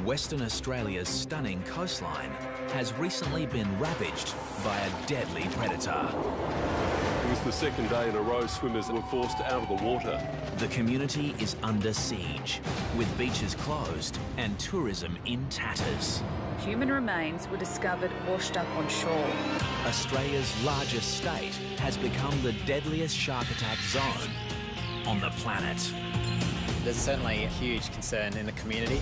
Western Australia's stunning coastline has recently been ravaged by a deadly predator. It was the second day in a row swimmers were forced out of the water. The community is under siege, with beaches closed and tourism in tatters. Human remains were discovered washed up on shore. Australia's largest state has become the deadliest shark attack zone on the planet. There's certainly a huge concern in the community.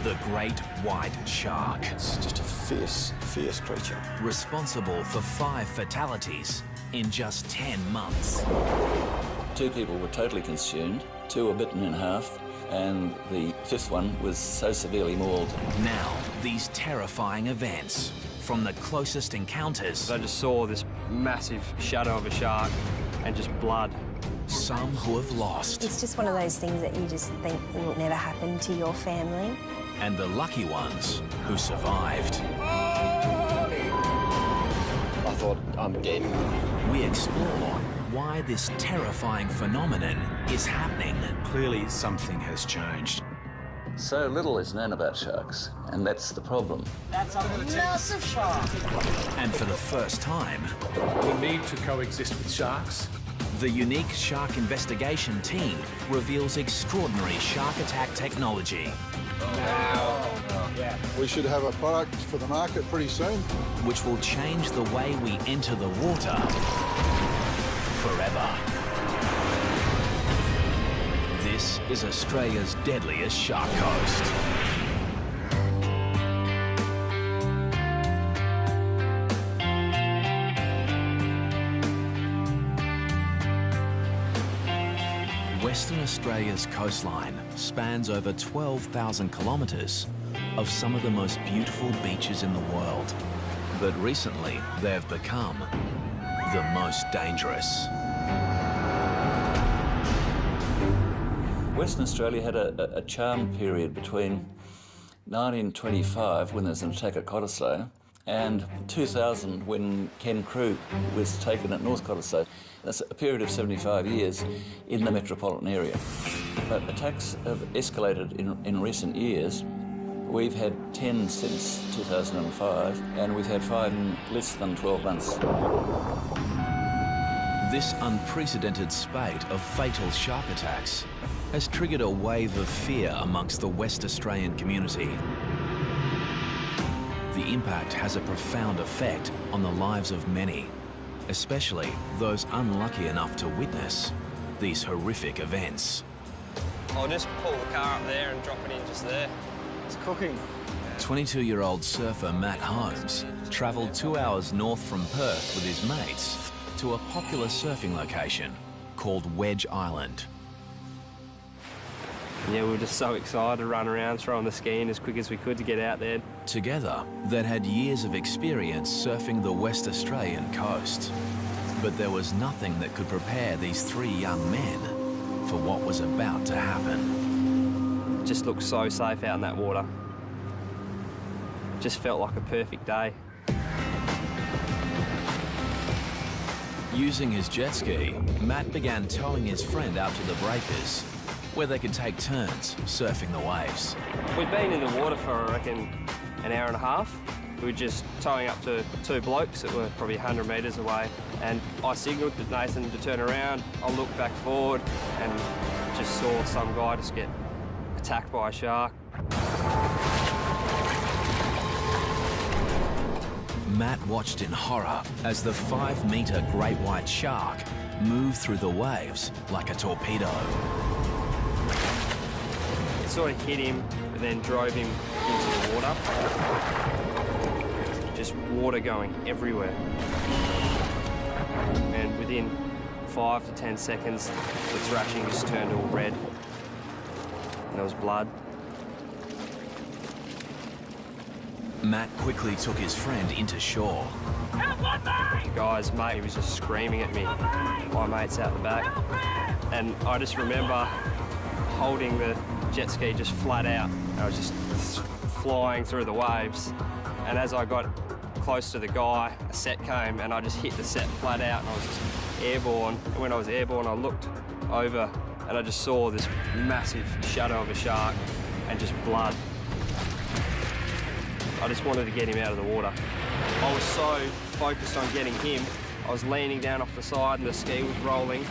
The great white shark. It's just a fierce, fierce creature. Responsible for 5 fatalities in just 10 months. 2 people were totally consumed, 2 were bitten in half, and the 5th one was so severely mauled. Now, these terrifying events, from the closest encounters. I just saw this massive shadow of a shark and just blood. Some who have lost. It's just one of those things that you just think will never happen to your family. And the lucky ones who survived. I thought, I'm dead. We explore why this terrifying phenomenon is happening. Clearly something has changed. So little is known about sharks, and that's the problem. That's a massive shark. And for the first time, We need to coexist with sharks. the unique shark investigation team reveals extraordinary shark attack technology. We should have a product for the market pretty soon. Which will change the way we enter the water forever. This is Australia's deadliest shark coast. Western Australia's coastline spans over 12,000 kilometres of some of the most beautiful beaches in the world. But recently, they've become the most dangerous. Western Australia had a charmed period between 1925, when there was an attack at Cottesloe, and 2000, when Ken Crew was taken at North Cottesloe. That's a period of 75 years in the metropolitan area. But attacks have escalated in recent years. We've had 10 since 2005, and we've had 5 in less than 12 months. This unprecedented spate of fatal shark attacks has triggered a wave of fear amongst the West Australian community. The impact has a profound effect on the lives of many, especially those unlucky enough to witness these horrific events. I'll just pull the car up there and drop it in just there. It's cooking. 22-year-old surfer Matt Holmes travelled 2 hours north from Perth with his mates to a popular surfing location called Wedge Island. Yeah, we were just so excited to run around throwing the ski in as quick as we could to get out there. Together, they'd had years of experience surfing the West Australian coast. But there was nothing that could prepare these 3 young men for what was about to happen. It just looked so safe out in that water. It just felt like a perfect day. Using his jet ski, Matt began towing his friend out to the breakers, where they could take turns surfing the waves. We'd been in the water for, I reckon, an hour and a half. We were just towing up to 2 blokes that were probably 100 metres away, and I signalled to Nathan to turn around. I looked back forward and just saw some guy just get attacked by a shark. Matt watched in horror as the 5-metre great white shark moved through the waves like a torpedo. It sort of hit him, but then drove him into the water. Just water going everywhere. And within 5 to 10 seconds, the thrashing just turned all red. And there was blood. Matt quickly took his friend into shore. The guy's mate was just screaming at me. My mate's out the back. And I just remember holding the jet ski just flat out. I was just flying through the waves. And as I got close to the guy, a set came and I just hit the set flat out and I was just airborne. And when I was airborne, I looked over and I just saw this massive shadow of a shark and just blood. I just wanted to get him out of the water. I was so focused on getting him, I was leaning down off the side and the ski was rolling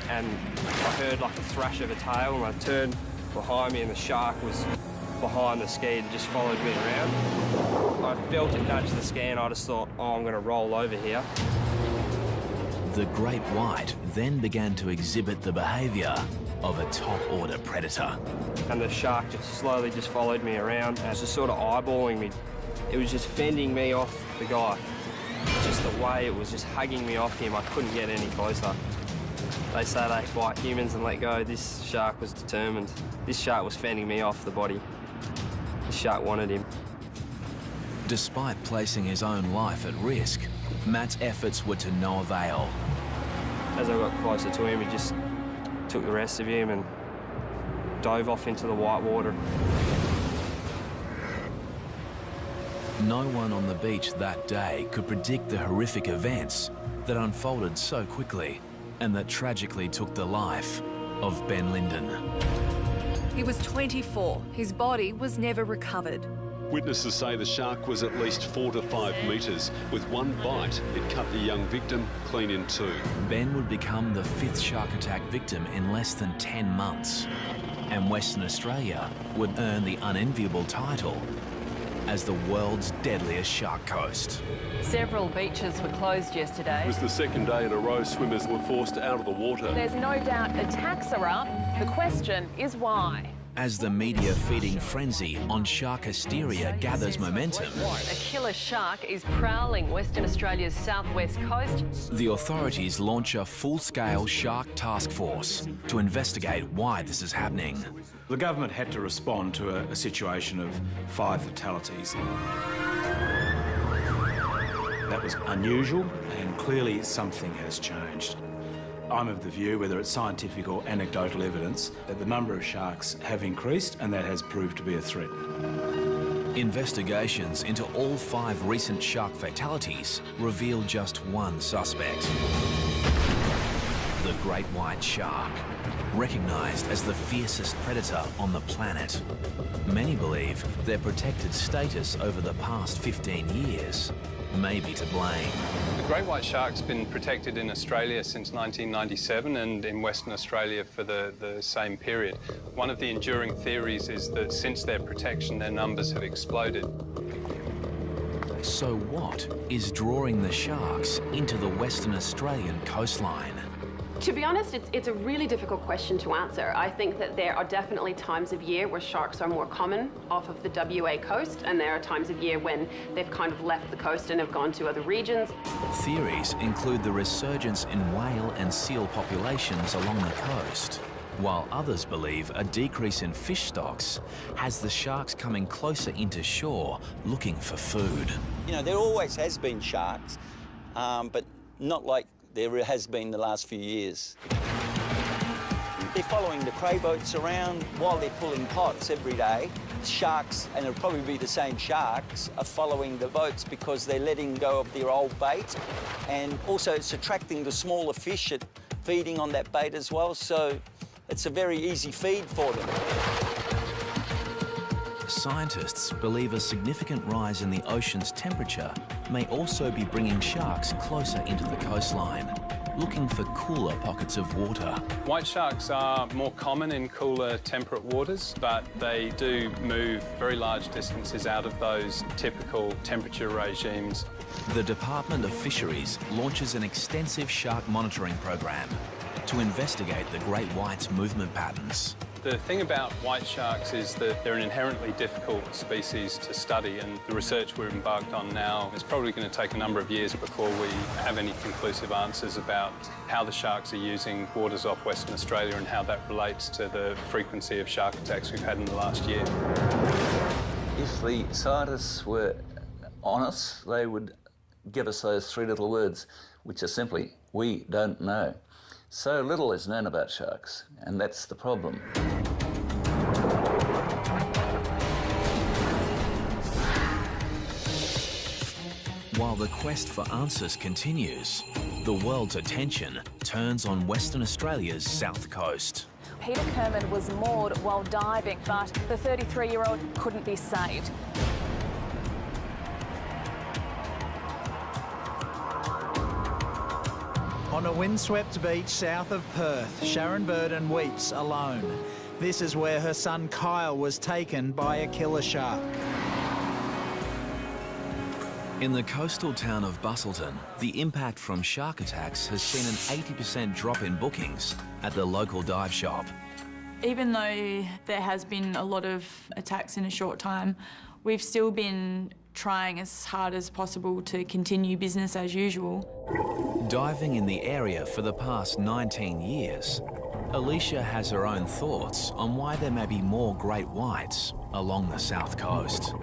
and I heard like a thrash of a tail and I turned behind me and the shark was behind the ski and just followed me around. I felt it nudge the ski and I just thought, oh, I'm going to roll over here. The great white then began to exhibit the behaviour of a top-order predator. And the shark just slowly just followed me around and it was just sort of eyeballing me. It was just fending me off the guy. Just the way it was just hugging me off him, I couldn't get any closer. They say they bite humans and let go. This shark was determined. This shark was fending me off the body. The shark wanted him. Despite placing his own life at risk, Matt's efforts were to no avail. As I got closer to him, he just took the rest of him and dove off into the white water. No one on the beach that day could predict the horrific events that unfolded so quickly and that tragically took the life of Ben Linden. He was 24. His body was never recovered. Witnesses say the shark was at least 4 to 5 metres. With one bite, it cut the young victim clean in two. Ben would become the 5th shark attack victim in less than 10 months. And Western Australia would earn the unenviable title as the world's deadliest shark coast. Several beaches were closed yesterday. It was the second day in a row swimmers were forced out of the water. There's no doubt attacks are up. The question is why. As the media-feeding frenzy on shark hysteria gathers momentum, A killer shark is prowling Western Australia's southwest coast. the authorities launch a full-scale shark task force to investigate why this is happening. The government had to respond to a situation of 5 fatalities. That was unusual, and clearly something has changed. I'm of the view, whether it's scientific or anecdotal evidence, that the number of sharks have increased and that has proved to be a threat. Investigations into all 5 recent shark fatalities reveal just one suspect. The great white shark, recognised as the fiercest predator on the planet. Many believe their protected status over the past 15 years may be to blame. The great white shark's been protected in Australia since 1997 and in Western Australia for the same period. One of the enduring theories is that since their protection, their numbers have exploded. So what is drawing the sharks into the Western Australian coastline? To be honest, it's a really difficult question to answer. I think that there are definitely times of year where sharks are more common off of the WA coast, and there are times of year when they've kind of left the coast and have gone to other regions. Theories include the resurgence in whale and seal populations along the coast, while others believe a decrease in fish stocks has the sharks coming closer into shore looking for food. You know, there always has been sharks, but not like there has been the last few years. They're following the cray boats around while they're pulling pots every day. Sharks, and it'll probably be the same sharks, are following the boats because they're letting go of their old bait, and also it's attracting the smaller fish at feeding on that bait as well, so it's a very easy feed for them. Scientists believe a significant rise in the ocean's temperature may also be bringing sharks closer into the coastline. looking for cooler pockets of water. White sharks are more common in cooler temperate waters, but they do move very large distances out of those typical temperature regimes. The Department of Fisheries launches an extensive shark monitoring program to investigate the great white's movement patterns. The thing about white sharks is that they're an inherently difficult species to study, and the research we're embarked on now is probably going to take a number of years before we have any conclusive answers about how the sharks are using waters off Western Australia and how that relates to the frequency of shark attacks we've had in the last year. If the scientists were honest, they would give us those three little words, which are simply, we don't know. So little is known about sharks, and that's the problem. While the quest for answers continues, the world's attention turns on Western Australia's south coast. Peter Kerman was moored while diving, but the 33-year-old couldn't be saved. On a windswept beach south of Perth, Sharon Burden weeps alone. This is where her son Kyle was taken by a killer shark. In the coastal town of Busselton, the impact from shark attacks has seen an 80% drop in bookings at the local dive shop. Even though there has been a lot of attacks in a short time, we've still been trying as hard as possible to continue business as usual. Diving in the area for the past 19 years, Alicia has her own thoughts on why there may be more great whites along the south coast.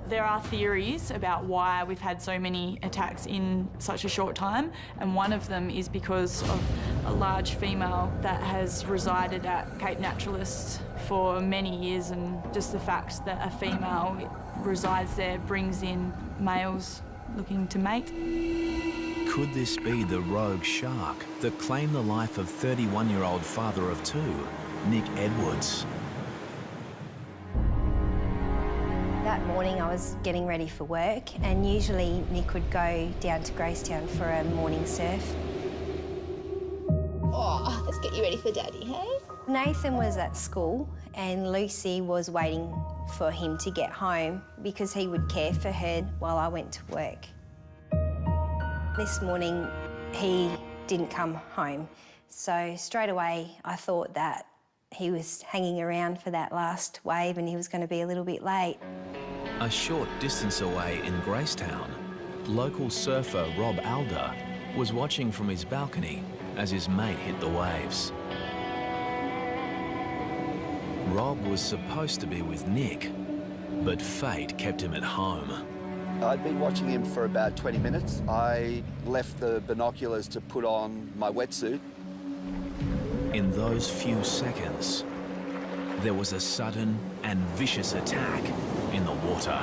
There are theories about why we've had so many attacks in such a short time, and one of them is because of a large female that has resided at Cape Naturalist for many years, and just the fact that a female resides there brings in males looking to mate. Could this be the rogue shark that claimed the life of 31-year-old father of two, Nick Edwards? That morning I was getting ready for work, and usually Nick would go down to Gracetown for a morning surf. Oh, let's get you ready for Daddy, hey? Nathan was at school and Lucy was waiting for him to get home because he would care for her while I went to work. This morning he didn't come home, so straight away I thought that he was hanging around for that last wave and he was going to be a little bit late. A short distance away in Gracetown, local surfer Rob Alder was watching from his balcony as his mate hit the waves. Rob was supposed to be with Nick, but fate kept him at home. I'd been watching him for about 20 minutes. I left the binoculars to put on my wetsuit. In those few seconds, there was a sudden and vicious attack in the water.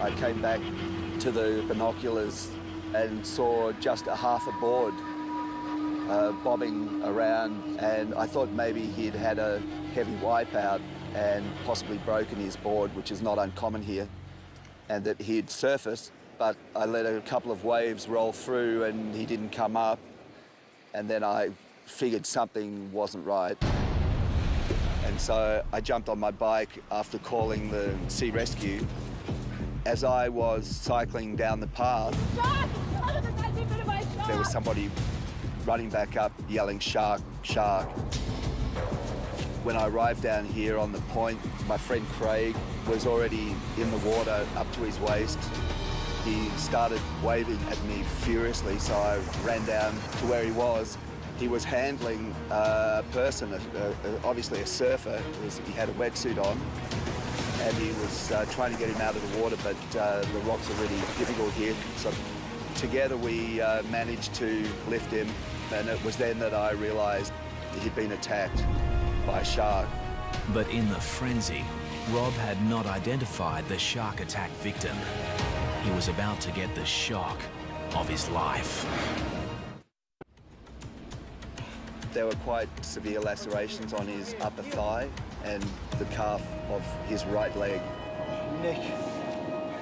I came back to the binoculars and saw just a half a board bobbing around, and I thought maybe he'd had a heavy wipeout and possibly broken his board, which is not uncommon here, and that he'd surfaced, but I let a couple of waves roll through and he didn't come up, and then I figured something wasn't right. And so I jumped on my bike after calling the sea rescue. As I was cycling down the path, there was somebody running back up, yelling, "Shark, shark." When I arrived down here on the point, my friend Craig was already in the water up to his waist. He started waving at me furiously, so I ran down to where he was. He was handling a person, obviously a surfer. He had a wetsuit on, and he was trying to get him out of the water, but the rocks are really difficult here. So together we managed to lift him, and it was then that I realised he'd been attacked by a shark. But in the frenzy, Rob had not identified the shark attack victim. He was about to get the shock of his life. There were quite severe lacerations on his upper thigh and the calf of his right leg. Nick,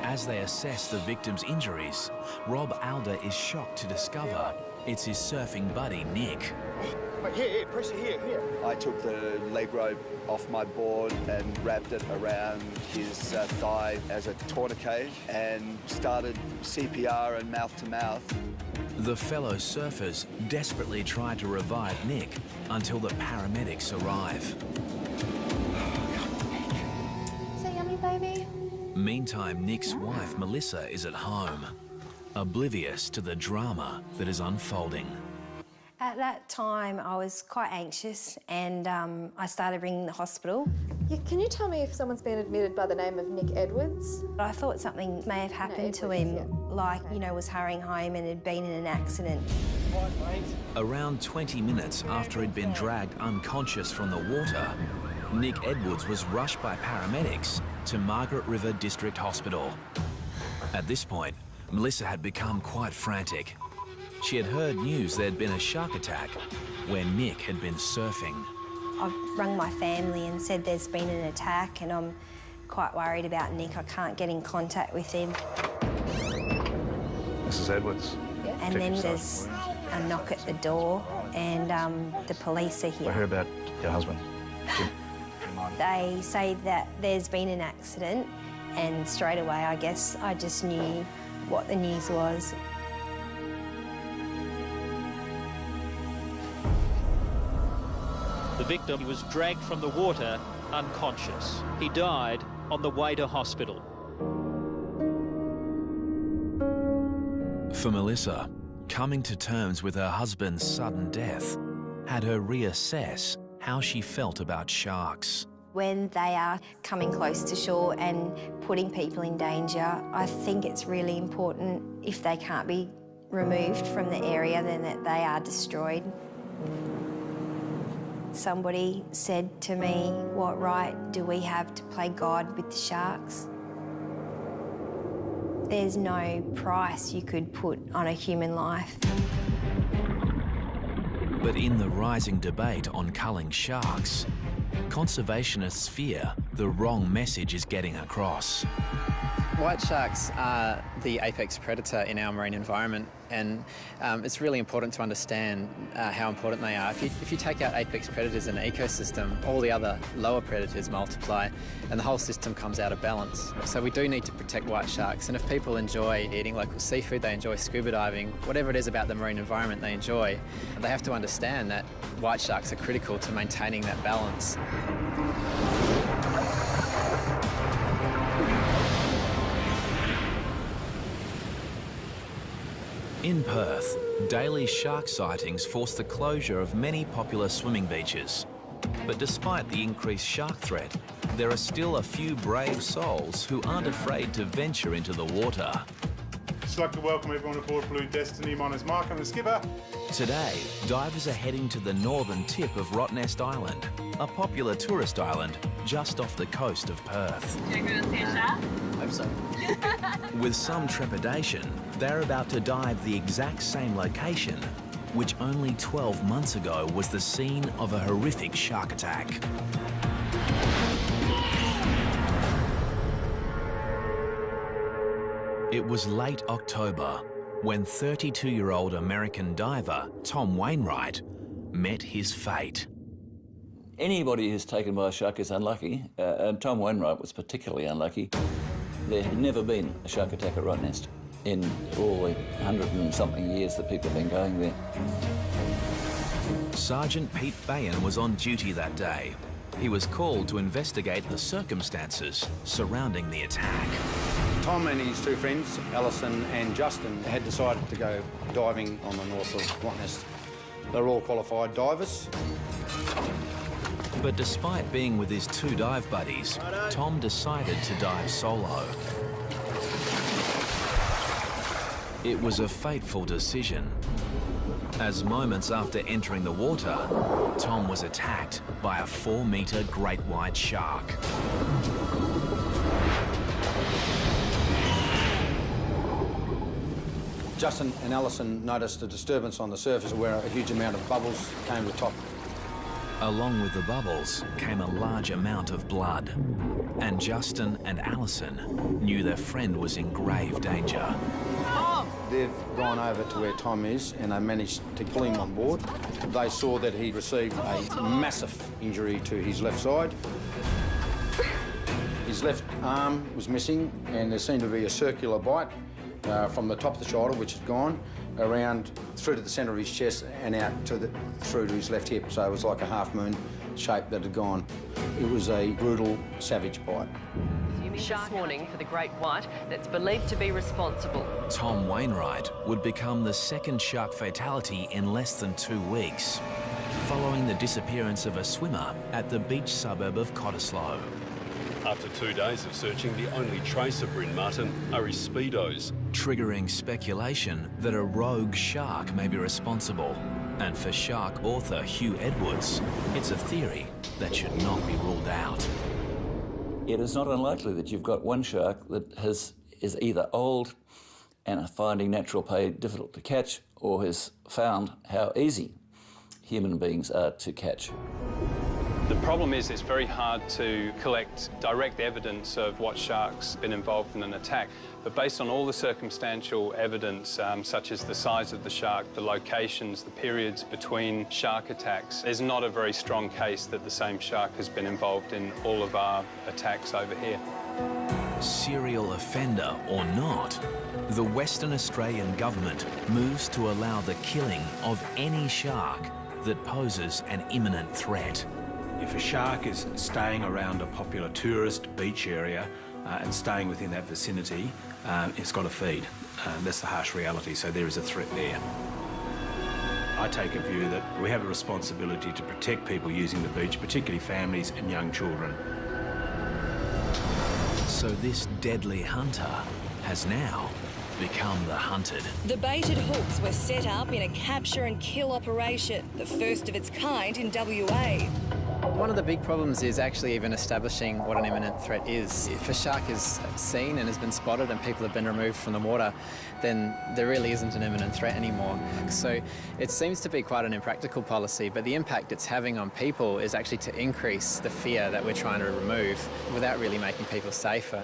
As they assess the victim's injuries, Rob Alder is shocked to discover it's his surfing buddy, Nick. Wait, here, pressure here. I took the leg rope off my board and wrapped it around his thigh as a tourniquet and started CPR and mouth-to-mouth. The fellow surfers desperately try to revive Nick until the paramedics arrive. Is that yummy, baby? Meantime, Nick's wife, Melissa, is at home, oblivious to the drama that is unfolding. At that time, I was quite anxious and I started ringing the hospital. Yeah, can you tell me if someone's been admitted by the name of Nick Edwards? I thought something may have happened to him, like, you know, was hurrying home and had been in an accident. Around 20 minutes after he'd been dragged unconscious from the water, Nick Edwards was rushed by paramedics to Margaret River District Hospital. At this point, Melissa had become quite frantic. She had heard news there'd been a shark attack where Nick had been surfing. I've rung my family and said there's been an attack and I'm quite worried about Nick. I can't get in contact with him. Mrs. Edwards. Yeah. And then there's a knock at the door and the police are here. I heard about your husband. They say that there's been an accident and straight away, I guess, I just knew what the news was. The victim was dragged from the water unconscious. He died on the way to hospital. For Melissa, coming to terms with her husband's sudden death had her reassess how she felt about sharks. When they are coming close to shore and putting people in danger, I think it's really important, if they can't be removed from the area, then that they are destroyed. Somebody said to me, what right do we have to play God with the sharks? There's no price you could put on a human life. But in the rising debate on culling sharks, conservationists fear the wrong message is getting across. White sharks are the apex predator in our marine environment, and it's really important to understand how important they are. If you take out apex predators in an ecosystem, all the other lower predators multiply and the whole system comes out of balance. So we do need to protect white sharks, and if people enjoy eating local seafood, they enjoy scuba diving, whatever it is about the marine environment they enjoy, they have to understand that white sharks are critical to maintaining that balance. In Perth, daily shark sightings force the closure of many popular swimming beaches. But despite the increased shark threat, there are still a few brave souls who aren't afraid to venture into the water. Just like to welcome everyone aboard Blue Destiny. My name's Mark, I'm the skipper. Today, divers are heading to the northern tip of Rottnest Island, a popular tourist island just off the coast of Perth. Do you want to see a shark? Hope so. With some trepidation, they're about to dive the exact same location, which only 12 months ago was the scene of a horrific shark attack. It was late October when 32-year-old American diver Tom Wainwright met his fate. Anybody who's taken by a shark is unlucky, and Tom Wainwright was particularly unlucky. There had never been a shark attack at Rottnest in all the 100 and something years that people have been going there. Sergeant Pete Bayan was on duty that day. He was called to investigate the circumstances surrounding the attack. Tom and his two friends, Alison and Justin, had decided to go diving on the north of Rottnest. They're all qualified divers. But despite being with his two dive buddies, Tom decided to dive solo. It was a fateful decision, as moments after entering the water, Tom was attacked by a 4-metre great white shark. Justin and Alison noticed a disturbance on the surface where a huge amount of bubbles came to the top. Along with the bubbles came a large amount of blood. And Justin and Alison knew their friend was in grave danger. They've gone over to where Tom is and they managed to pull him on board. They saw that he received a massive injury to his left side. His left arm was missing and there seemed to be a circular bite from the top of the shoulder, which had gone around through to the centre of his chest and out to through to his left hip. So it was like a half-moon shape that had gone. It was a brutal, savage bite. Shark warning for the great white that's believed to be responsible. Tom Wainwright would become the second shark fatality in less than 2 weeks, following the disappearance of a swimmer at the beach suburb of Cottesloe. After 2 days of searching, the only trace of Bryn Martin are his speedos, triggering speculation that a rogue shark may be responsible. And for shark author Hugh Edwards, it's a theory that should not be ruled out. It is not unlikely that you've got one shark that is either old and finding natural prey difficult to catch, or has found how easy human beings are to catch. The problem is it's very hard to collect direct evidence of what shark's been involved in an attack. But based on all the circumstantial evidence, such as the size of the shark, the locations, the periods between shark attacks, there's not a very strong case that the same shark has been involved in all of our attacks over here. Serial offender or not, the Western Australian government moves to allow the killing of any shark that poses an imminent threat. If a shark is staying around a popular tourist beach area and staying within that vicinity, it's got to feed. That's the harsh reality, so there is a threat there. I take a view that we have a responsibility to protect people using the beach, particularly families and young children. So this deadly hunter has now become the hunted. The baited hooks were set up in a capture and kill operation, the first of its kind in WA. One of the big problems is actually even establishing what an imminent threat is. If a shark is seen and has been spotted and people have been removed from the water, then there really isn't an imminent threat anymore. So it seems to be quite an impractical policy, but the impact it's having on people is actually to increase the fear that we're trying to remove without really making people safer.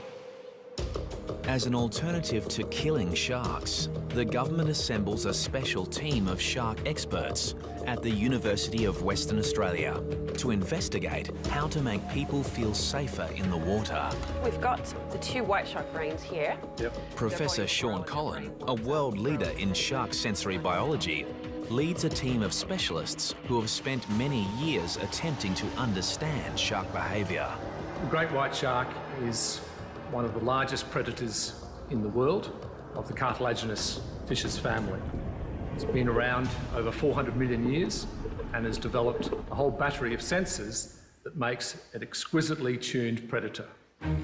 As an alternative to killing sharks, the government assembles a special team of shark experts at the University of Western Australia to investigate how to make people feel safer in the water. We've got the 2 white shark brains here. Professor Sean Collin, a world leader in shark sensory biology, leads a team of specialists who have spent many years attempting to understand shark behaviour. The great white shark is one of the largest predators in the world of the cartilaginous fishes family. It's been around over 400 million years and has developed a whole battery of sensors that makes an exquisitely tuned predator.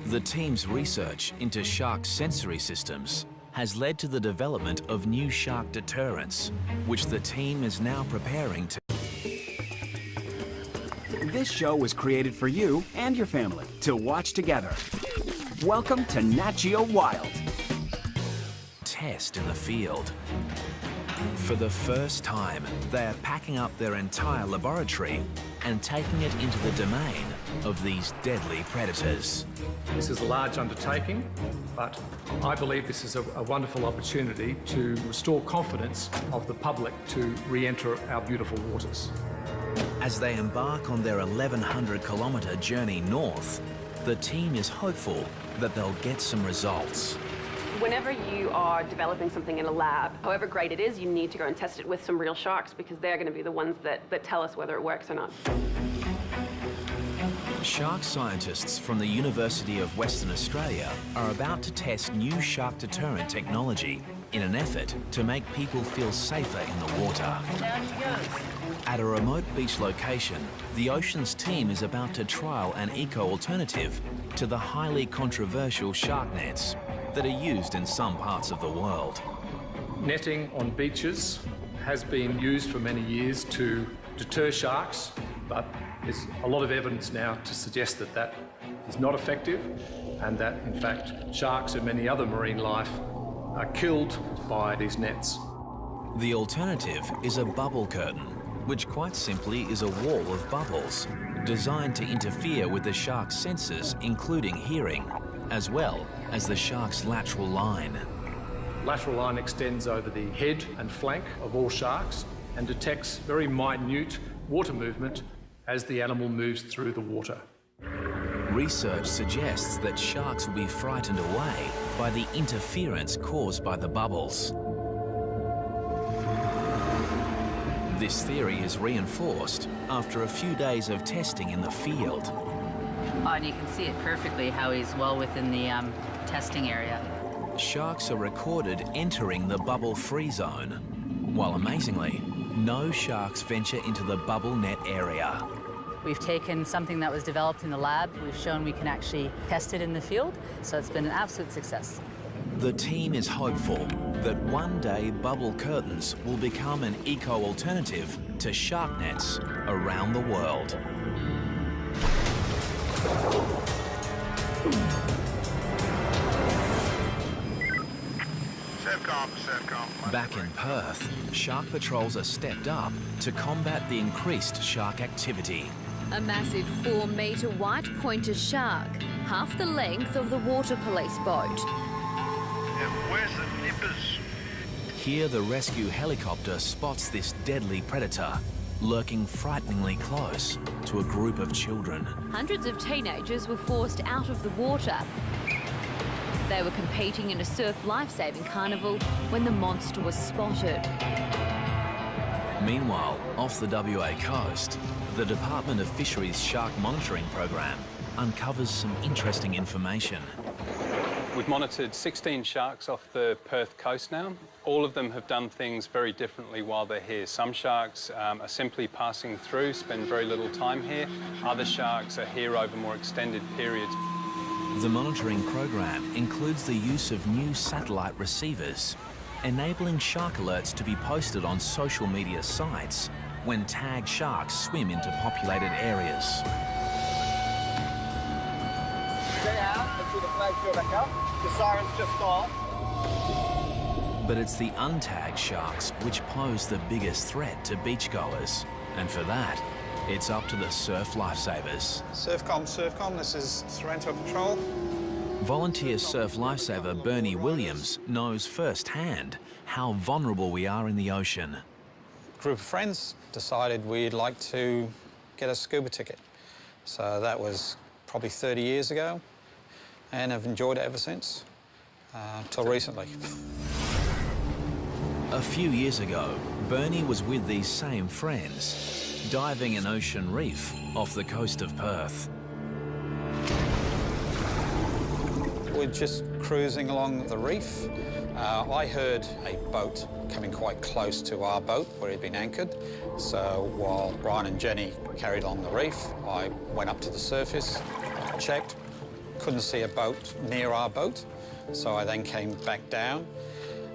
The team's research into shark sensory systems has led to the development of new shark deterrents, which the team is now preparing to. This show was created for you and your family to watch together. Welcome to Nat Geo Wild. Test in the field. For the first time, they are packing up their entire laboratory and taking it into the domain of these deadly predators. This is a large undertaking, but I believe this is a wonderful opportunity to restore confidence of the public to re-enter our beautiful waters. As they embark on their 1,100-kilometre journey north, the team is hopeful that they'll get some results. Whenever you are developing something in a lab, however great it is, you need to go and test it with some real sharks because they're going to be the ones that tell us whether it works or not. Shark scientists from the University of Western Australia are about to test new shark deterrent technology in an effort to make people feel safer in the water. At a remote beach location, the Oceans team is about to trial an eco-alternative to the highly controversial shark nets that are used in some parts of the world. Netting on beaches has been used for many years to deter sharks, but there's a lot of evidence now to suggest that that is not effective and that, in fact, sharks and many other marine life are killed by these nets. The alternative is a bubble curtain, which quite simply is a wall of bubbles designed to interfere with the shark's senses, including hearing, as well as the shark's lateral line. Lateral line extends over the head and flank of all sharks and detects very minute water movement as the animal moves through the water. Research suggests that sharks will be frightened away by the interference caused by the bubbles. This theory is reinforced after a few days of testing in the field. And you can see it perfectly how he's well within the testing area. Sharks are recorded entering the bubble-free zone, while amazingly, no sharks venture into the bubble net area. We've taken something that was developed in the lab, we've shown we can actually test it in the field, so it's been an absolute success. The team is hopeful that one day bubble curtains will become an eco-alternative to shark nets around the world. Back in Perth, shark patrols are stepped up to combat the increased shark activity. A massive 4-metre white pointer shark, half the length of the water police boat. Where's the nippers? Here the rescue helicopter spots this deadly predator, lurking frighteningly close to a group of children. Hundreds of teenagers were forced out of the water. They were competing in a surf lifesaving carnival when the monster was spotted. Meanwhile, off the WA coast, the Department of Fisheries Shark Monitoring Program uncovers some interesting information. We've monitored 16 sharks off the Perth coast now. All of them have done things very differently while they're here. Some sharks are simply passing through, spend very little time here. Other sharks are here over more extended periods. The monitoring program includes the use of new satellite receivers, enabling shark alerts to be posted on social media sites when tagged sharks swim into populated areas. Stay out until the flags go back up. The siren's just gone. But it's the untagged sharks which pose the biggest threat to beachgoers. And for that, it's up to the surf lifesavers. Surfcom, this is Sorrento Patrol. Volunteer surf lifesaver Bernie Williams knows firsthand how vulnerable we are in the ocean. A group of friends decided we'd like to get a scuba ticket. So that was probably 30 years ago, and have enjoyed it ever since, till recently. A few years ago, Bernie was with these same friends, diving an ocean reef off the coast of Perth. We're just cruising along the reef. I heard a boat coming quite close to our boat where he'd been anchored. So while Brian and Jenny carried on the reef, I went up to the surface, checked, couldn't see a boat near our boat. So I then came back down.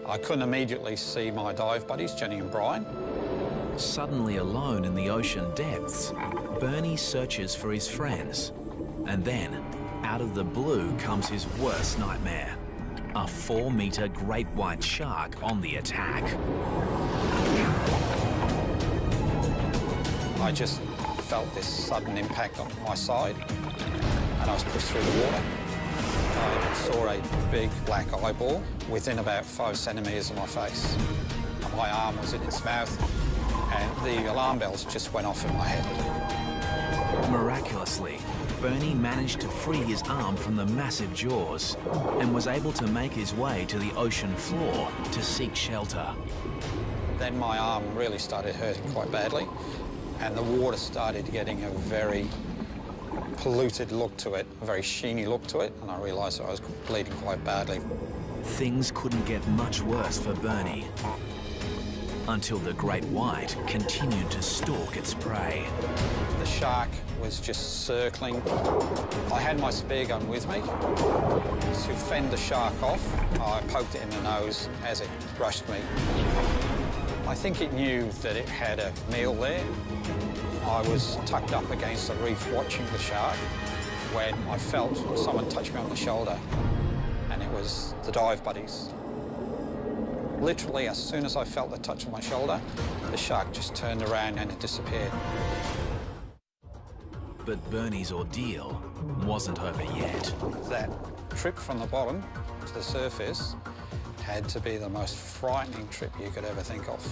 I couldn't immediately see my dive buddies, Jenny and Brian. Suddenly alone in the ocean depths, Bernie searches for his friends. And then, out of the blue comes his worst nightmare. A 4-metre great white shark on the attack. I just felt this sudden impact on my side, and I was pushed through the water. I saw a big black eyeball within about 5 centimetres of my face. And my arm was in its mouth, and the alarm bells just went off in my head. Miraculously, Bernie managed to free his arm from the massive jaws and was able to make his way to the ocean floor to seek shelter. Then my arm really started hurting quite badly, and the water started getting a very polluted look to it, a very sheeny look to it, and I realised that I was bleeding quite badly. Things couldn't get much worse for Bernie until the great white continued to stalk its prey. The shark was just circling. I had my spear gun with me. To fend the shark off, I poked it in the nose as it rushed me. I think it knew that it had a meal there. I was tucked up against the reef watching the shark when I felt someone touch me on the shoulder, and it was the dive buddies. Literally, as soon as I felt the touch of my shoulder, the shark just turned around and it disappeared. But Bernie's ordeal wasn't over yet. That trip from the bottom to the surface had to be the most frightening trip you could ever think of,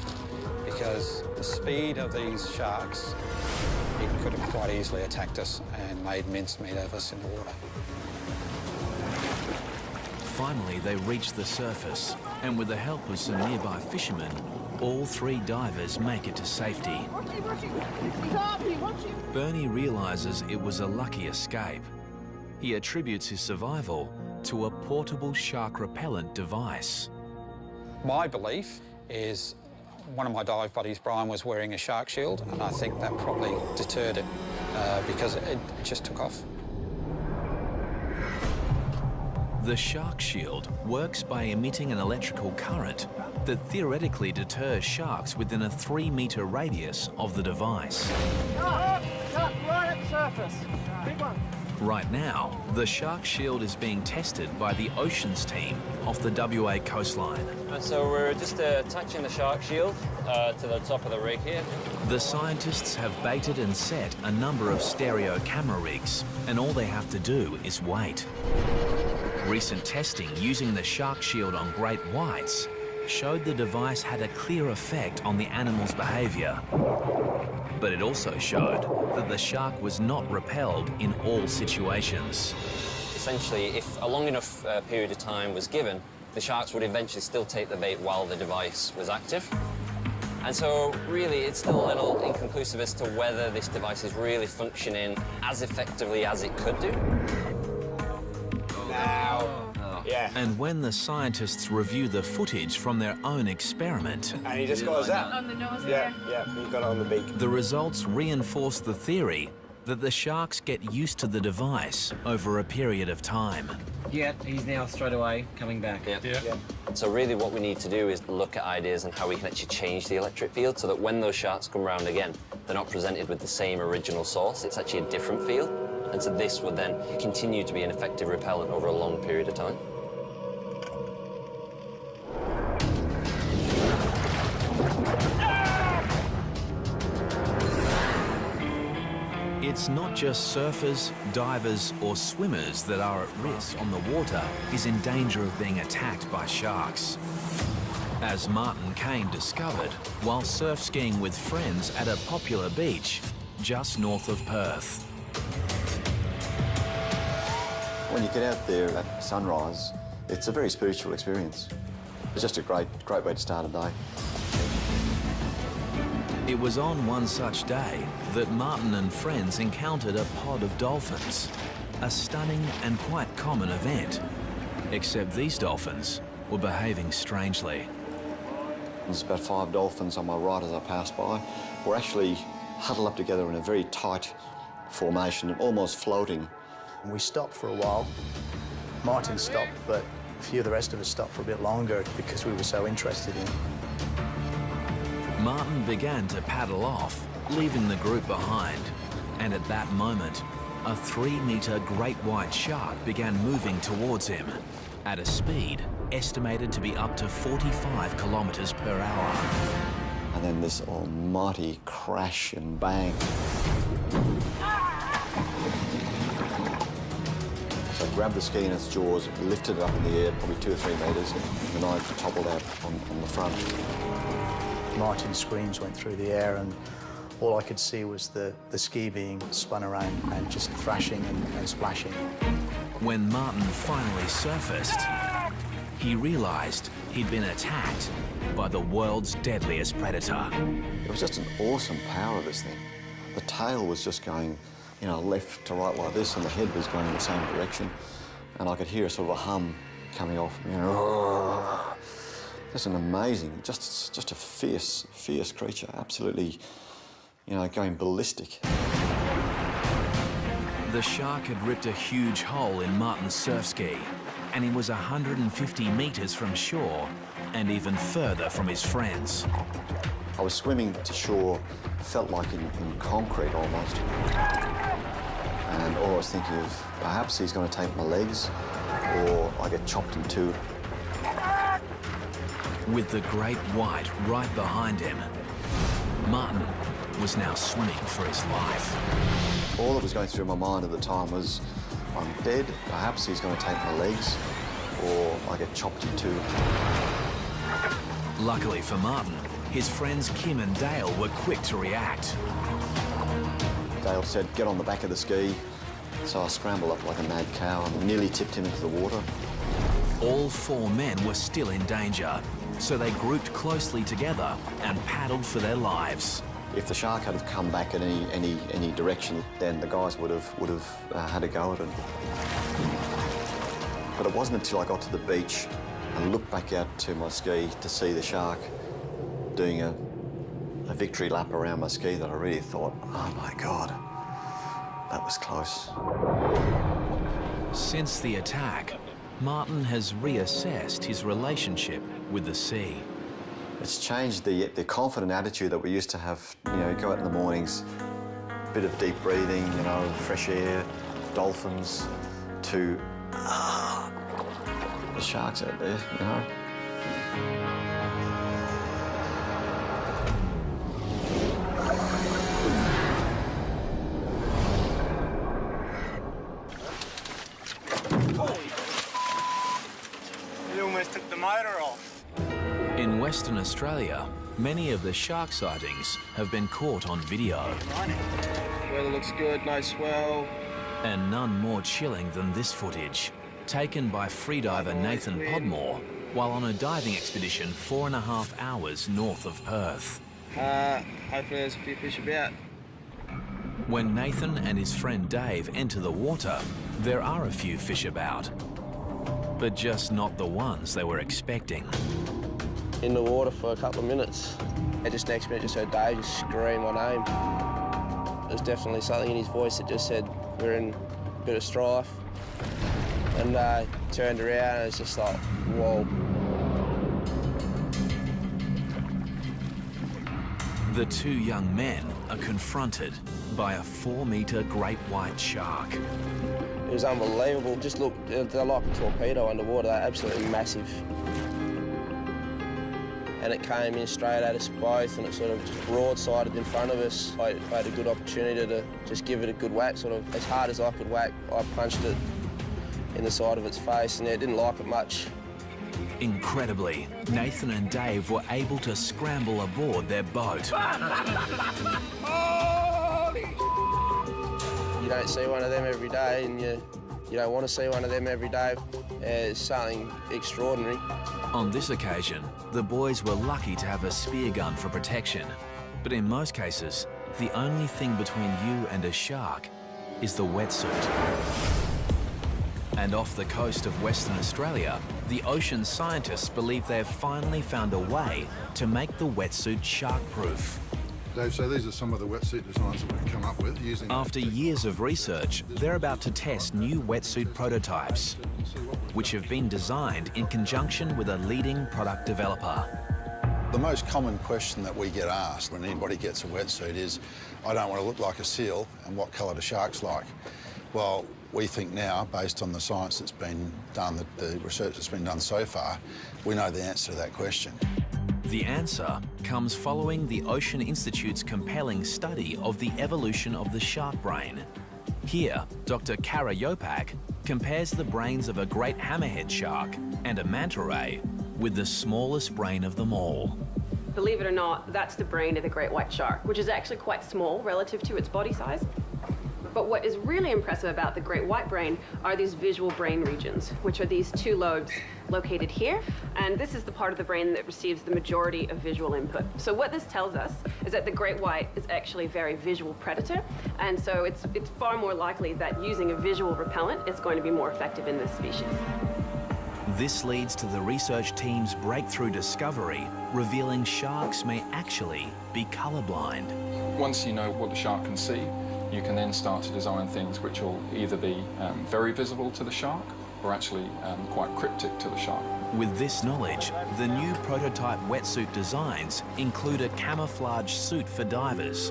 because the speed of these sharks, it could have quite easily attacked us and made mincemeat of us in the water. Finally, they reach the surface, and with the help of some nearby fishermen, all 3 divers make it to safety. Bernie realises it was a lucky escape. He attributes his survival to a portable shark repellent device. My belief is one of my dive buddies, Brian, was wearing a shark shield, and I think that probably deterred it because it just took off. The shark shield works by emitting an electrical current that theoretically deters sharks within a 3-metre radius of the device. Right at the surface. Big one. Right now, the shark shield is being tested by the oceans team off the WA coastline. So we're just attaching the shark shield to the top of the rig here. The scientists have baited and set a number of stereo camera rigs, and all they have to do is wait. Recent testing using the shark shield on great whites showed the device had a clear effect on the animal's behaviour. But it also showed that the shark was not repelled in all situations. Essentially, if a long enough period of time was given, the sharks would eventually still take the bait while the device was active. And so, really, it's still a little inconclusive as to whether this device is really functioning as effectively as it could do. Yeah. And when the scientists review the footage from their own experiment... And he just got us out. On the nose there. Yeah, he got it on the beak. The results reinforce the theory that the sharks get used to the device over a period of time. Yeah, he's now straight away coming back. Yeah. So really what we need to do is look at ideas and how we can actually change the electric field so that when those sharks come round again, they're not presented with the same original source, it's actually a different field. And so this would then continue to be an effective repellent over a long period of time. It's not just surfers, divers or swimmers that are at risk on the water is in danger of being attacked by sharks. As Martin Kane discovered while surf skiing with friends at a popular beach just north of Perth. When you get out there at sunrise, it's a very spiritual experience. It's just a great way to start a day. It was on one such day that Martin and friends encountered a pod of dolphins, a stunning and quite common event. Except these dolphins were behaving strangely. There's about 5 dolphins on my right as I passed by. We're actually huddled up together in a very tight formation, almost floating. We stopped for a while. Martin stopped, but a few of the rest of us stopped for a bit longer because we were so interested in it. Martin began to paddle off, leaving the group behind. And at that moment, a 3-metre great white shark began moving towards him at a speed estimated to be up to 45 kilometres per hour. And then this almighty crash and bang. So I grabbed the ski in its jaws, lifted it up in the air, probably 2 or 3 metres, and I toppled out on the front. Martin's screams went through the air, and all I could see was the ski being spun around and just thrashing and splashing. When Martin finally surfaced, he realised he'd been attacked by the world's deadliest predator. It was just an awesome power of this thing. The tail was just going, you know, left to right like this, and the head was going in the same direction. And I could hear a sort of a hum coming off, you know. Just an amazing, just a fierce creature, absolutely, you know, going ballistic. The shark had ripped a huge hole in Martin's surf ski, and he was 150 metres from shore and even further from his friends. I was swimming to shore, felt like in concrete almost. And all I was thinking of, perhaps he's going to take my legs, or I get chopped in two. With the great white right behind him, Martin was now swimming for his life. All that was going through my mind at the time was, I'm dead, perhaps he's going to take my legs, or I get chopped in two. Luckily for Martin, his friends Kim and Dale were quick to react. Dale said, get on the back of the ski. So I scrambled up like a mad cow and nearly tipped him into the water. All 4 men were still in danger, so they grouped closely together and paddled for their lives. If the shark had have come back in any direction, then the guys would have had a go at it. But it wasn't until I got to the beach and looked back out to my ski to see the shark doing a victory lap around my ski that I really thought, oh my God, that was close. Since the attack, Martin has reassessed his relationship with the sea. It's changed the confident attitude that we used to have. You know, go out in the mornings, a bit of deep breathing, you know, fresh air, dolphins, to the sharks out there, you know. You almost took the motor off. In Western Australia, many of the shark sightings have been caught on video. Weather looks good, no swell. And none more chilling than this footage, taken by freediver Nathan Podmore while on a diving expedition 4.5 hours north of Perth. Hopefully there's a few fish about. When Nathan and his friend Dave enter the water, there are a few fish about, but just not the ones they were expecting. In the water for a couple of minutes. And just next minute, just heard Dave just scream my name. There was definitely something in his voice that just said, we're in a bit of strife. And turned around and it's just like, whoa. The 2 young men are confronted by a 4-metre great white shark. It was unbelievable. Just look, they're like a torpedo underwater. They're absolutely massive. And it came in straight at us both and it sort of just broadsided in front of us. I had a good opportunity to just give it a good whack, sort of as hard as I could whack. I punched it in the side of its face and it didn't like it much. Incredibly, Nathan and Dave were able to scramble aboard their boat. You don't see one of them every day and you don't want to see one of them every day. It's something extraordinary. On this occasion, the boys were lucky to have a spear gun for protection. But in most cases, the only thing between you and a shark is the wetsuit. And off the coast of Western Australia, the ocean scientists believe they've finally found a way to make the wetsuit shark-proof. Dave, so these are some of the wetsuit designs that we've come up with using... After years of research, they're about to test new wetsuit prototypes, which have been designed in conjunction with a leading product developer. The most common question that we get asked when anybody gets a wetsuit is, I don't want to look like a seal, and what colour do sharks like? Well, we think now, based on the science that's been done, the research that's been done so far, we know the answer to that question. The answer comes following the Ocean Institute's compelling study of the evolution of the shark brain. Here, Dr. Kara Yopak compares the brains of a great hammerhead shark and a manta ray with the smallest brain of them all. Believe it or not, that's the brain of the great white shark, which is actually quite small relative to its body size. But what is really impressive about the great white brain are these visual brain regions, which are these 2 lobes located here. And this is the part of the brain that receives the majority of visual input. So what this tells us is that the great white is actually a very visual predator. And so it's far more likely that using a visual repellent is going to be more effective in this species. This leads to the research team's breakthrough discovery, revealing sharks may actually be colorblind. Once you know what the shark can see, you can then start to design things which will either be very visible to the shark or actually quite cryptic to the shark. With this knowledge, the new prototype wetsuit designs include a camouflage suit for divers,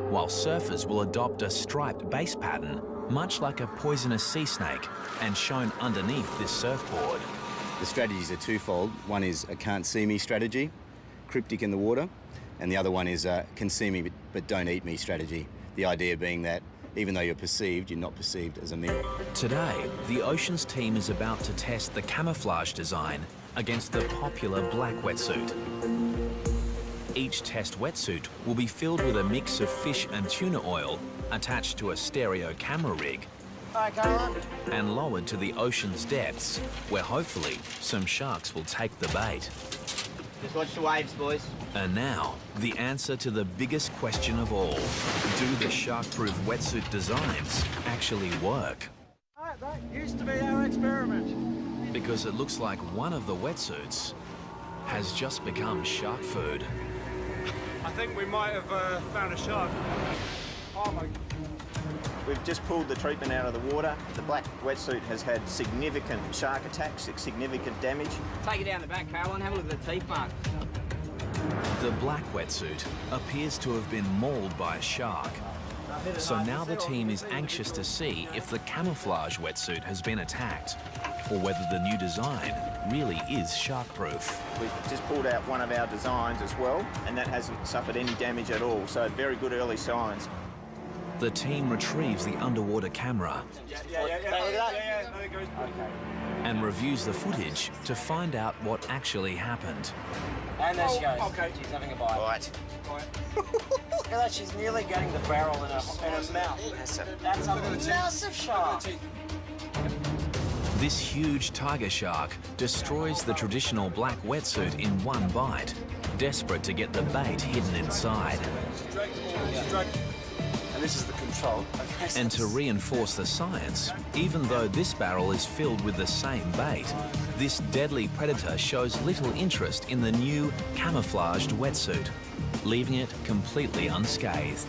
while surfers will adopt a striped base pattern, much like a poisonous sea snake, and shown underneath this surfboard. The strategies are twofold. One is a can't see me strategy, cryptic in the water, and the other one is a can see me but don't eat me strategy. The idea being that even though you're perceived, you're not perceived as a meal. Today, the Oceans team is about to test the camouflage design against the popular black wetsuit. Each test wetsuit will be filled with a mix of fish and tuna oil attached to a stereo camera rig Hi, Caroline. and lowered to the ocean's depths, where hopefully some sharks will take the bait. Just watch the waves, boys. And now, the answer to the biggest question of all. Do the shark-proof wetsuit designs actually work? That used to be our experiment. Because it looks like one of the wetsuits has just become shark food. I think we might have found a shark. Oh my... We've just pulled the treatment out of the water. The black wetsuit has had significant shark attacks, significant damage. Take it down the back, Caroline. Have a look at the teeth mark. The black wetsuit appears to have been mauled by a shark. So now the team is anxious to see if the camouflage wetsuit has been attacked, or whether the new design really is shark-proof. We've just pulled out one of our designs as well, and that hasn't suffered any damage at all, so very good early signs. The team retrieves the underwater camera and reviews the footage to find out what actually happened. And there she goes. Okay. She's having a bite. Right. Look at that, she's nearly getting the barrel in her mouth. That's a massive shark. This huge tiger shark destroys the traditional black wetsuit in one bite, desperate to get the bait hidden inside. And this is the control. And to reinforce the science, even though this barrel is filled with the same bait, this deadly predator shows little interest in the new camouflaged wetsuit, leaving it completely unscathed.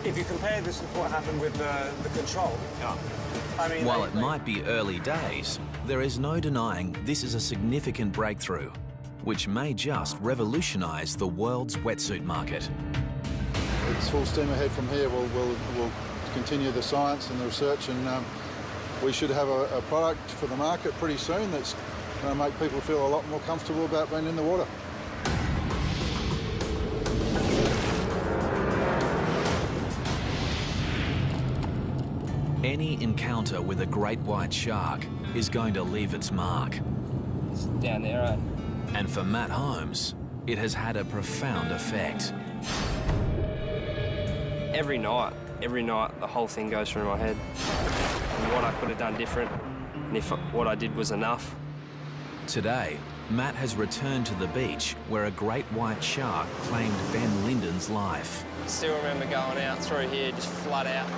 If you compare this with what happened with the control, I mean... While it might be early days, there is no denying this is a significant breakthrough, which may just revolutionise the world's wetsuit market. It's full steam ahead from here. We'll continue the science and the research, and we should have a product for the market pretty soon that's going to make people feel a lot more comfortable about being in the water. Any encounter with a great white shark is going to leave its mark. It's down there, right? And for Matt Holmes, it has had a profound effect. Every night, the whole thing goes through my head. And what I could have done different, and if what I did was enough. Today, Matt has returned to the beach where a great white shark claimed Ben Linden's life. Still remember going out through here, just flat out.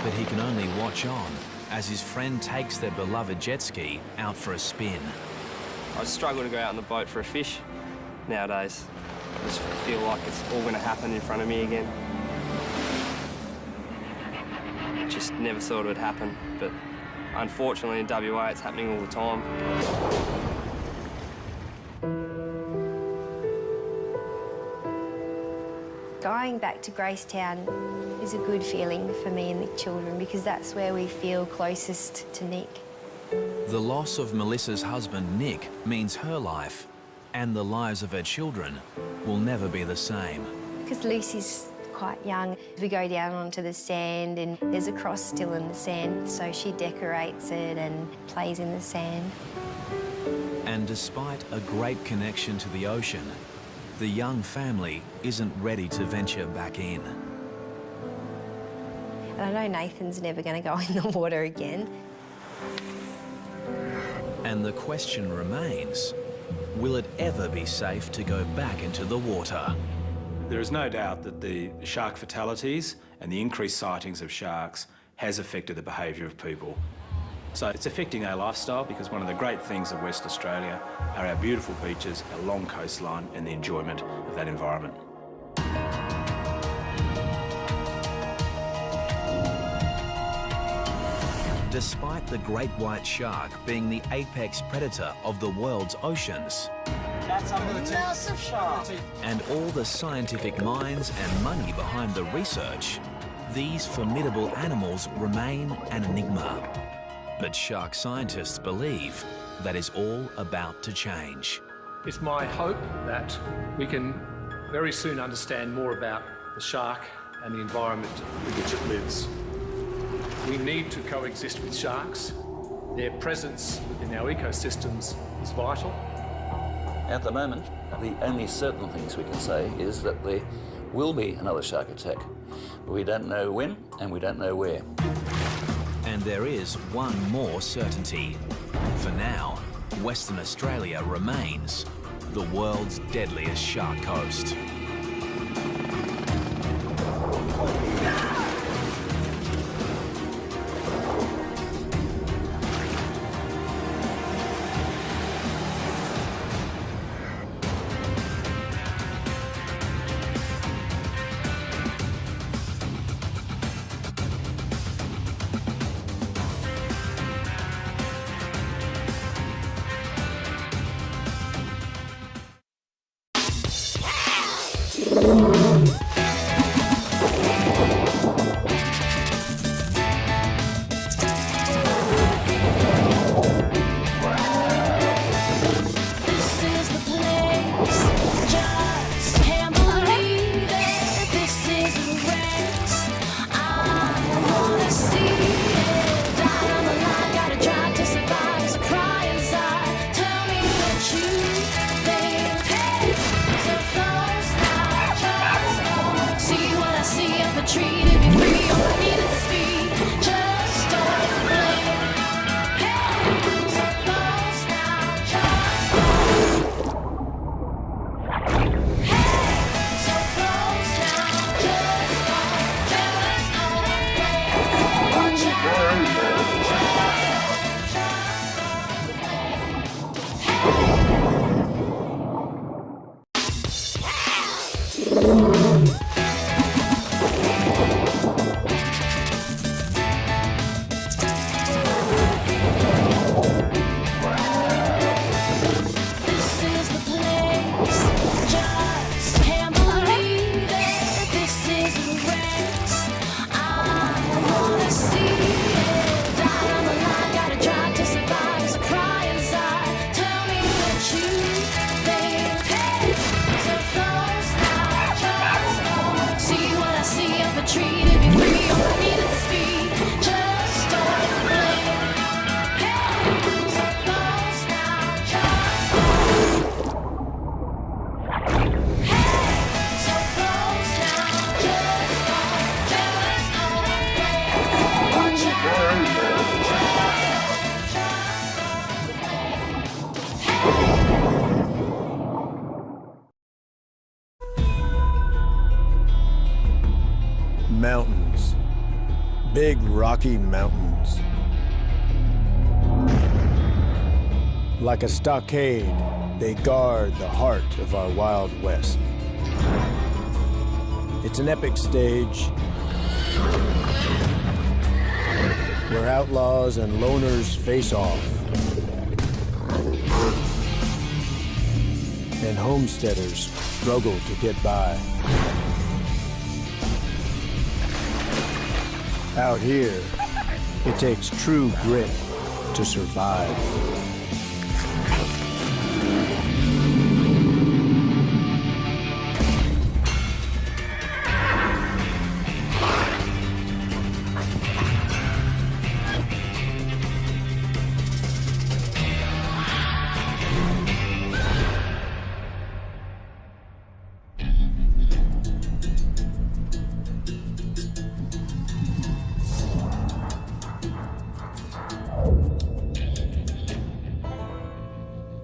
But he can only watch on as his friend takes their beloved jet ski out for a spin. I struggle to go out on the boat for a fish nowadays. I just feel like it's all going to happen in front of me again. Just never thought it would happen, but unfortunately in WA it's happening all the time. Going back to Gracetown is a good feeling for me and the children because that's where we feel closest to Nick. The loss of Melissa's husband, Nick, means her life and the lives of her children will never be the same. Because Lucy's quite young. We go down onto the sand and there's a cross still in the sand, so she decorates it and plays in the sand. And despite a great connection to the ocean, the young family isn't ready to venture back in. And I know Nathan's never going to go in the water again. And the question remains, will it ever be safe to go back into the water? There is no doubt that the shark fatalities and the increased sightings of sharks has affected the behaviour of people. So it's affecting our lifestyle because one of the great things of West Australia are our beautiful beaches, our long coastline and the enjoyment of that environment. Despite the great white shark being the apex predator of the world's oceans, That's a massive shark. and all the scientific minds and money behind the research, these formidable animals remain an enigma. But shark scientists believe that is all about to change. It's my hope that we can very soon understand more about the shark and the environment in which it lives. We need to coexist with sharks. Their presence within our ecosystems is vital. At the moment, the only certain things we can say is that there will be another shark attack. We don't know when and we don't know where. And there is one more certainty. For now, Western Australia remains the world's deadliest shark coast. Mountains. Big rocky mountains. Like a stockade, they guard the heart of our Wild West. It's an epic stage where outlaws and loners face off, and homesteaders struggle to get by. Out here, it takes true grit to survive.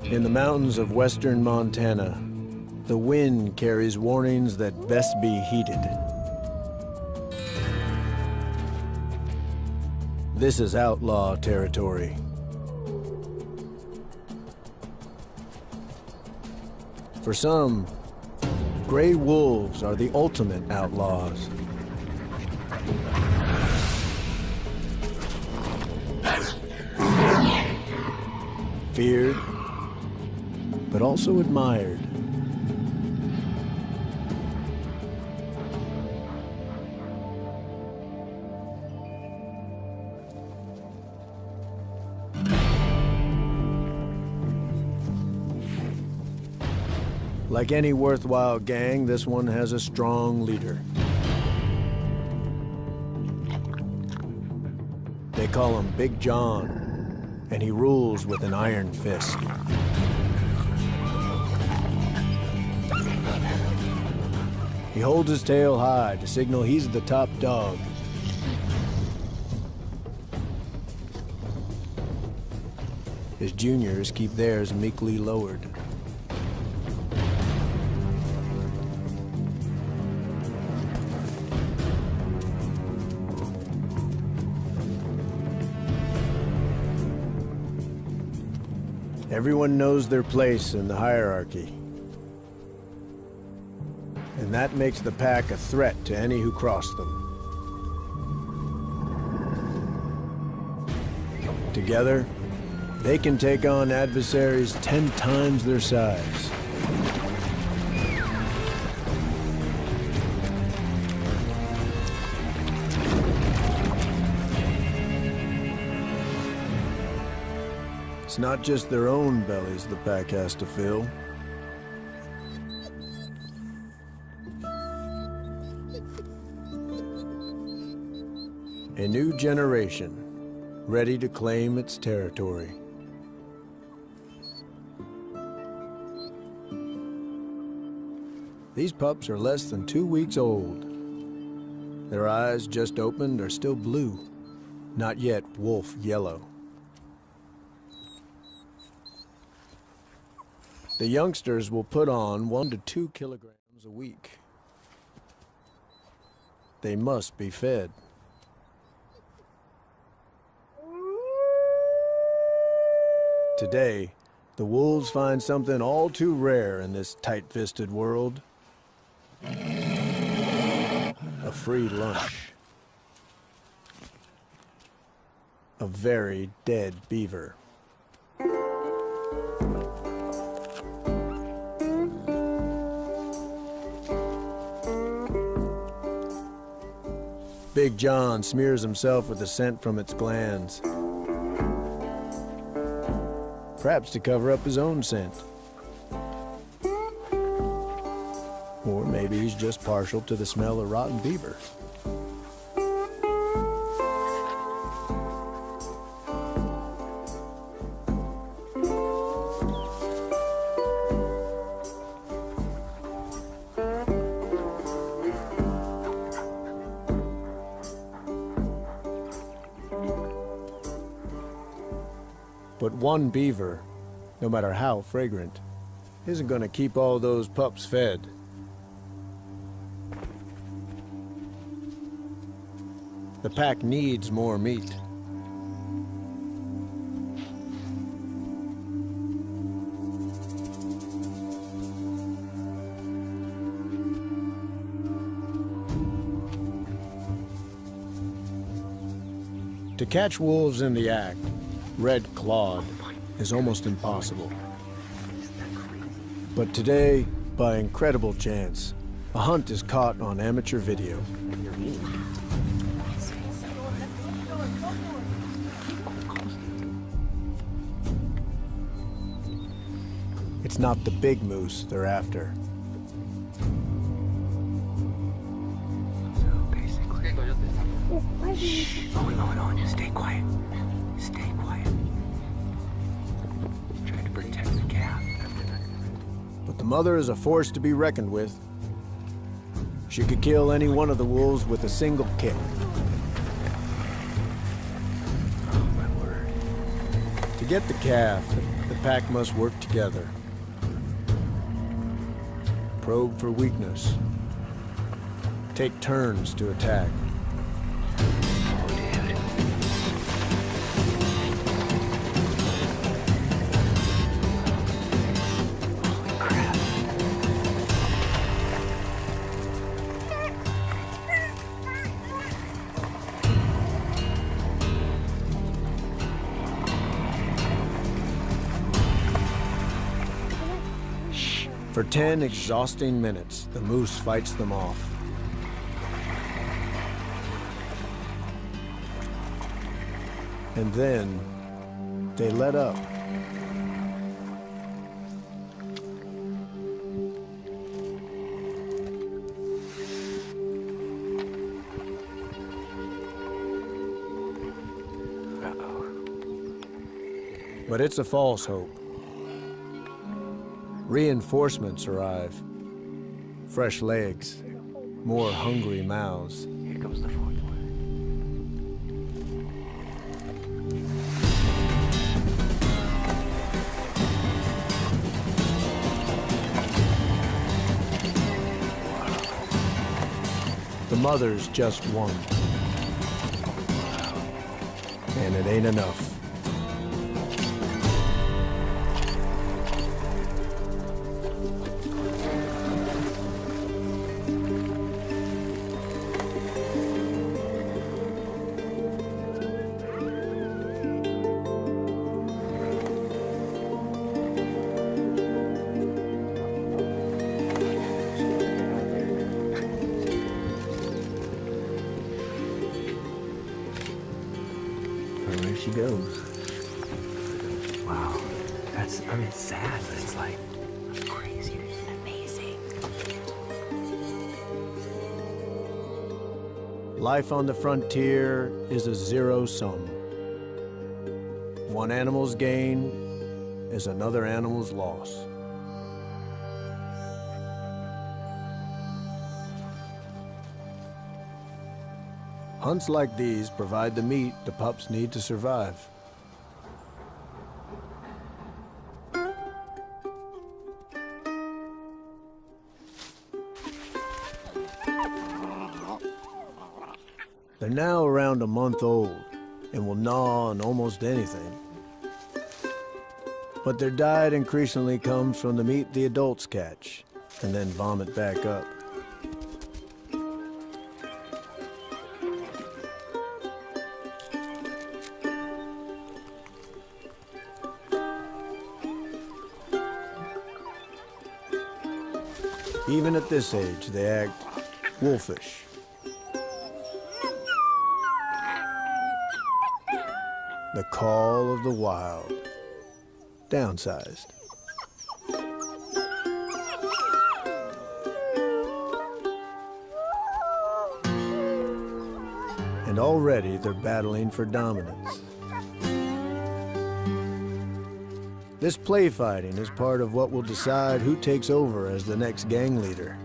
In the mountains of western Montana, the wind carries warnings that best be heeded. This is outlaw territory. For some, gray wolves are the ultimate outlaws. Feared, but also admired. Like any worthwhile gang, this one has a strong leader. They call him Big John, and he rules with an iron fist. He holds his tail high to signal he's the top dog. His juniors keep theirs meekly lowered. Everyone knows their place in the hierarchy. And that makes the pack a threat to any who cross them. Together, they can take on adversaries 10 times their size. It's not just their own bellies the pack has to fill. A new generation, ready to claim its territory. These pups are less than 2 weeks old. Their eyes, just opened, are still blue, not yet wolf yellow. The youngsters will put on 1 to 2 kilograms a week. They must be fed. Today, the wolves find something all too rare in this tight-fisted world. A free lunch. A very dead beaver. Big John smears himself with the scent from its glands. Perhaps to cover up his own scent. Or maybe he's just partial to the smell of rotten beaver. But one beaver, no matter how fragrant, isn't going to keep all those pups fed. The pack needs more meat. To catch wolves in the act, red-clawed, is almost impossible. But today, by incredible chance, a hunt is caught on amateur video. It's not the big moose they're after. Shh. Oh, stay quiet. Stay quiet. Trying to protect the calf. But the mother is a force to be reckoned with. She could kill any one of the wolves with a single kick. Oh, my word. To get the calf, the pack must work together. Probe for weakness. Take turns to attack. For 10 exhausting minutes, the moose fights them off. And then, they let up. But it's a false hope. Reinforcements arrive. Fresh legs, more hungry mouths. Here comes the fourth one. The mother's just one. And it ain't enough. There she goes. Wow. That's, I mean, it's sad, but it's like, that's crazy. Amazing. Life on the frontier is a zero sum. One animal's gain is another animal's loss. Hunts like these provide the meat the pups need to survive. They're now around a month old and will gnaw on almost anything. But their diet increasingly comes from the meat the adults catch and then vomit back up. Even at this age, they act wolfish. The call of the wild, downsized. And already they're battling for dominance. This play fighting is part of what will decide who takes over as the next gang leader.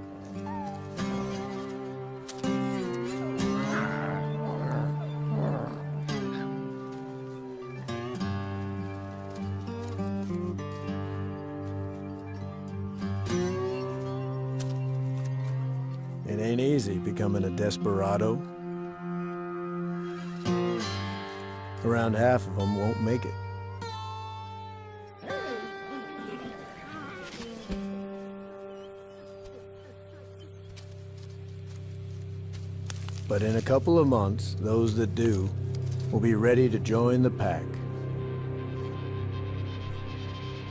It ain't easy becoming a desperado. Around half of them won't make it. But in a couple of months, those that do will be ready to join the pack.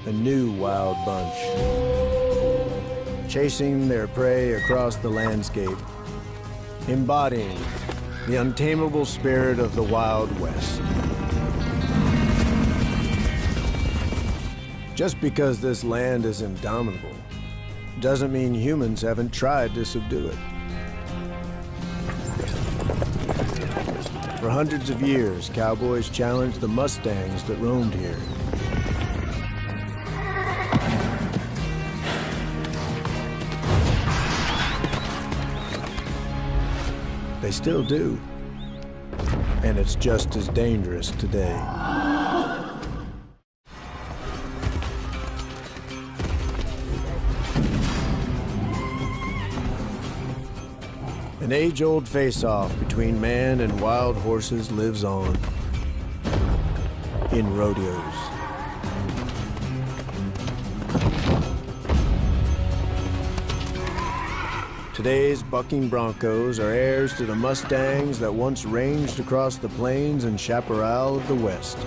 A new wild bunch, chasing their prey across the landscape, embodying the untamable spirit of the Wild West. Just because this land is indomitable doesn't mean humans haven't tried to subdue it. For hundreds of years, cowboys challenged the Mustangs that roamed here. They still do. And it's just as dangerous today. An age-old face-off between man and wild horses lives on in rodeos. Today's bucking broncos are heirs to the Mustangs that once ranged across the plains and chaparral of the West.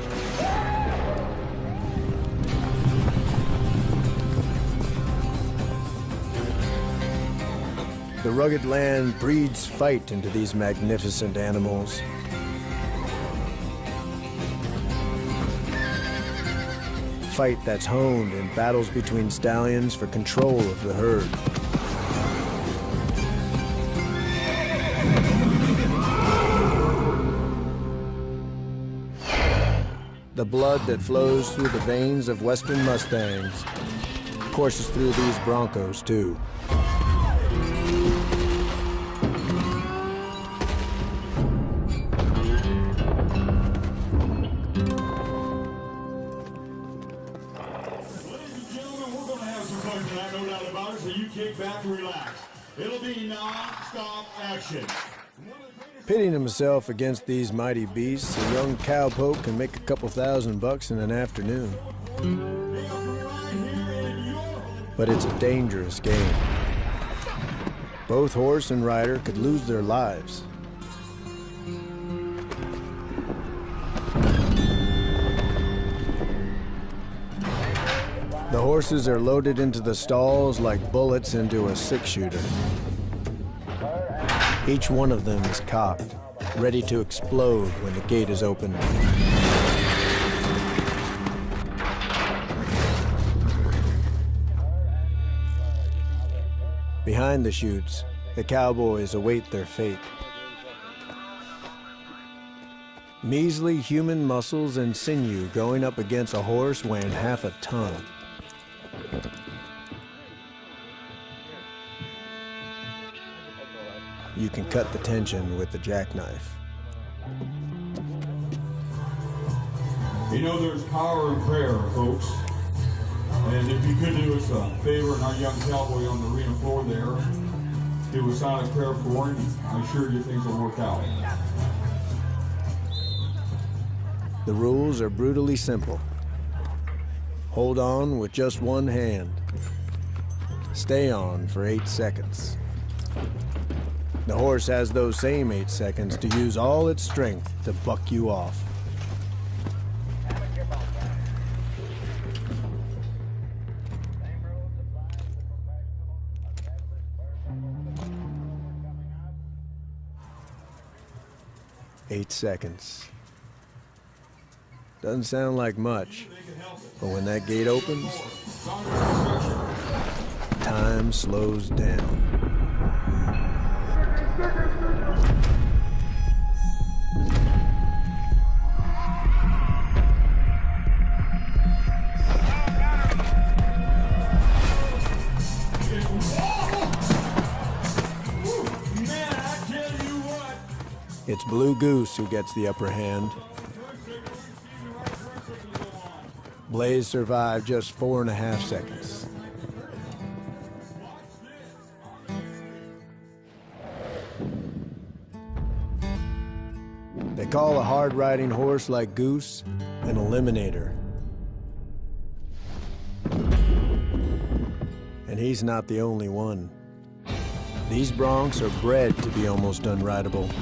The rugged land breeds fight into these magnificent animals. Fight that's honed in battles between stallions for control of the herd. The blood that flows through the veins of Western Mustangs courses through these Broncos, too. Kick back and relax. It'll be non-stop action. Pitting himself against these mighty beasts, a young cowpoke can make a couple $1,000 in an afternoon. But it's a dangerous game. Both horse and rider could lose their lives. The horses are loaded into the stalls like bullets into a 6-shooter. Each one of them is cocked, ready to explode when the gate is opened. Behind the chutes, the cowboys await their fate. Measly human muscles and sinew going up against a horse weighing half a ton. You can cut the tension with the jackknife. You know there's power in prayer, folks. And if you could do us a favor and our young cowboy on the arena floor there, do a silent prayer for him, I assure you things will work out. The rules are brutally simple. Hold on with just one hand. Stay on for 8 seconds. The horse has those same 8 seconds to use all its strength to buck you off. Eight seconds. Doesn't sound like much, but when that gate opens, time slows down. It's Blue Goose who gets the upper hand. Blaze survived just 4.5 seconds. They call a hard-riding horse like Goose an eliminator. And he's not the only one. These broncs are bred to be almost unrideable.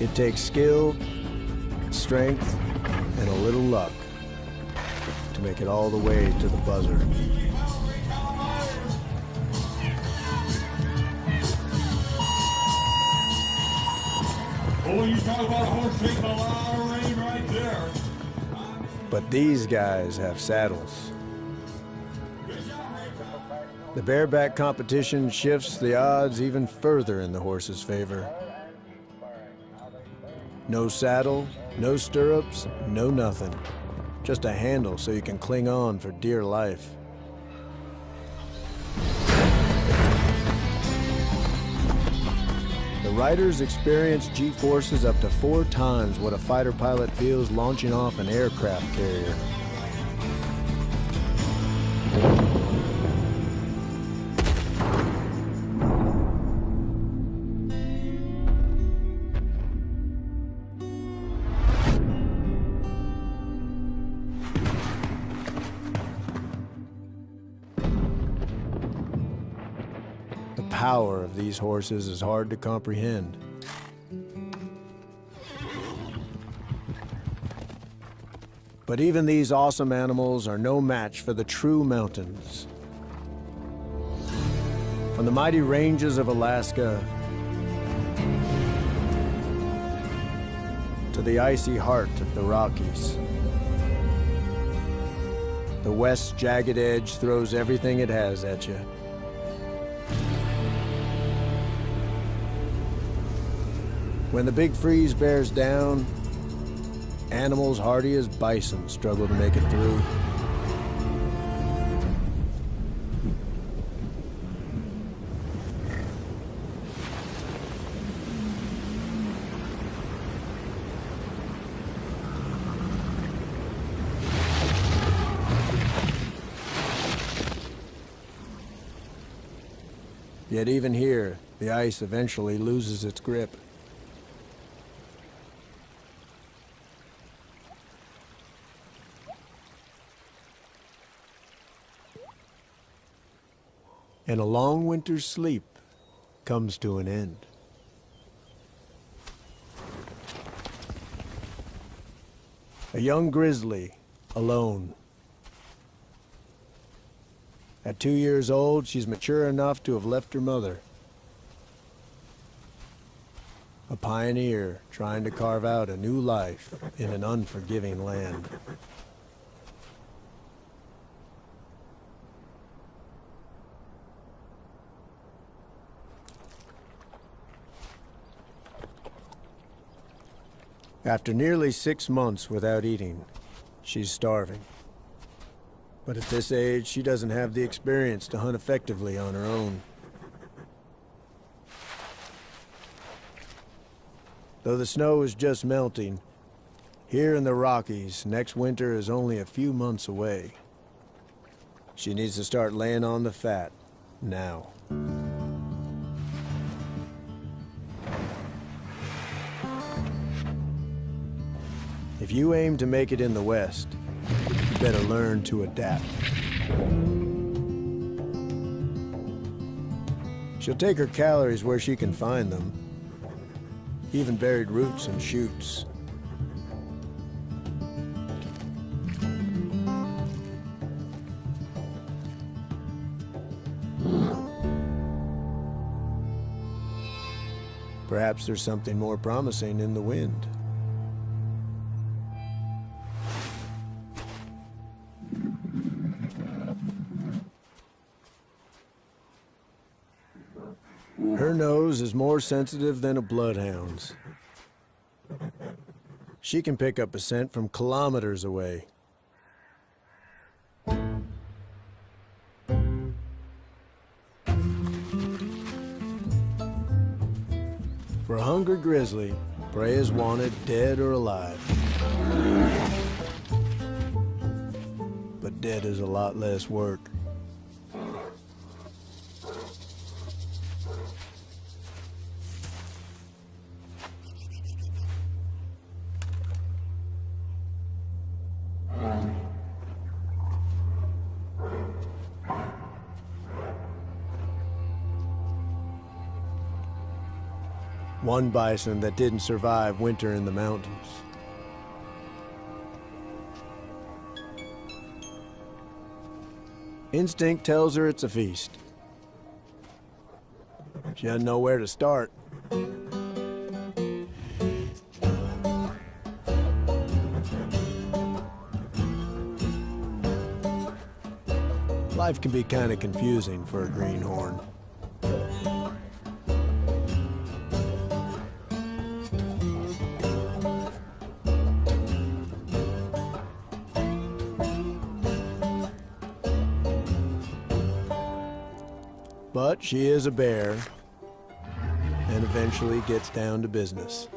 It takes skill, strength, and a little luck to make it all the way to the buzzer. Oh, you talk about a horse taking a lot of rain right there. But these guys have saddles. The bareback competition shifts the odds even further in the horse's favor. No saddle, no stirrups, no nothing. Just a handle so you can cling on for dear life. The riders experience G-forces up to 4 times what a fighter pilot feels launching off an aircraft carrier. The power of these horses is hard to comprehend. But even these awesome animals are no match for the true mountains. From the mighty ranges of Alaska to the icy heart of the Rockies, the West's jagged edge throws everything it has at you. When the big freeze bears down, animals hardy as bison struggle to make it through. Yet even here, the ice eventually loses its grip. And a long winter's sleep comes to an end. A young grizzly, alone. At 2 years old, she's mature enough to have left her mother. A pioneer trying to carve out a new life in an unforgiving land. After nearly 6 months without eating, she's starving. But at this age, she doesn't have the experience to hunt effectively on her own. Though the snow is just melting, here in the Rockies, next winter is only a few months away. She needs to start laying on the fat now. If you aim to make it in the West, you better learn to adapt. She'll take her calories where she can find them, even buried roots and shoots. Perhaps there's something more promising in the wind. Her nose is more sensitive than a bloodhound's. She can pick up a scent from kilometers away. For a hungry grizzly, prey is wanted dead or alive. But dead is a lot less work. One bison that didn't survive winter in the mountains. Instinct tells her it's a feast. She doesn't know where to start. Life can be kind of confusing for a greenhorn. But she is a bear, and eventually gets down to business.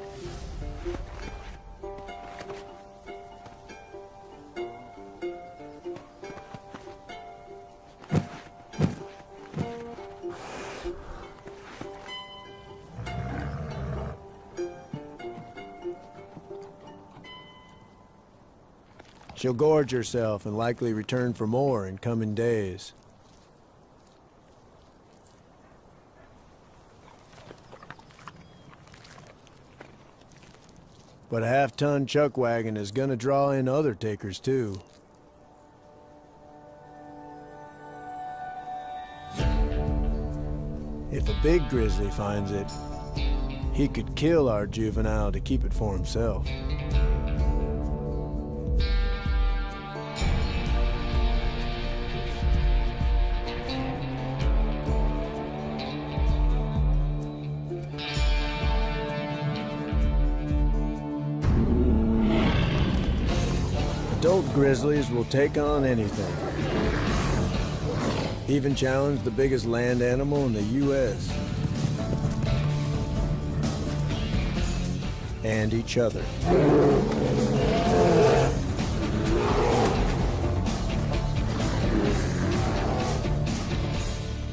She'll gorge herself and likely return for more in coming days. But a half-ton chuck wagon is gonna draw in other takers too. If a big grizzly finds it, he could kill our juvenile to keep it for himself. Adult grizzlies will take on anything. Even challenge the biggest land animal in the U.S. and each other.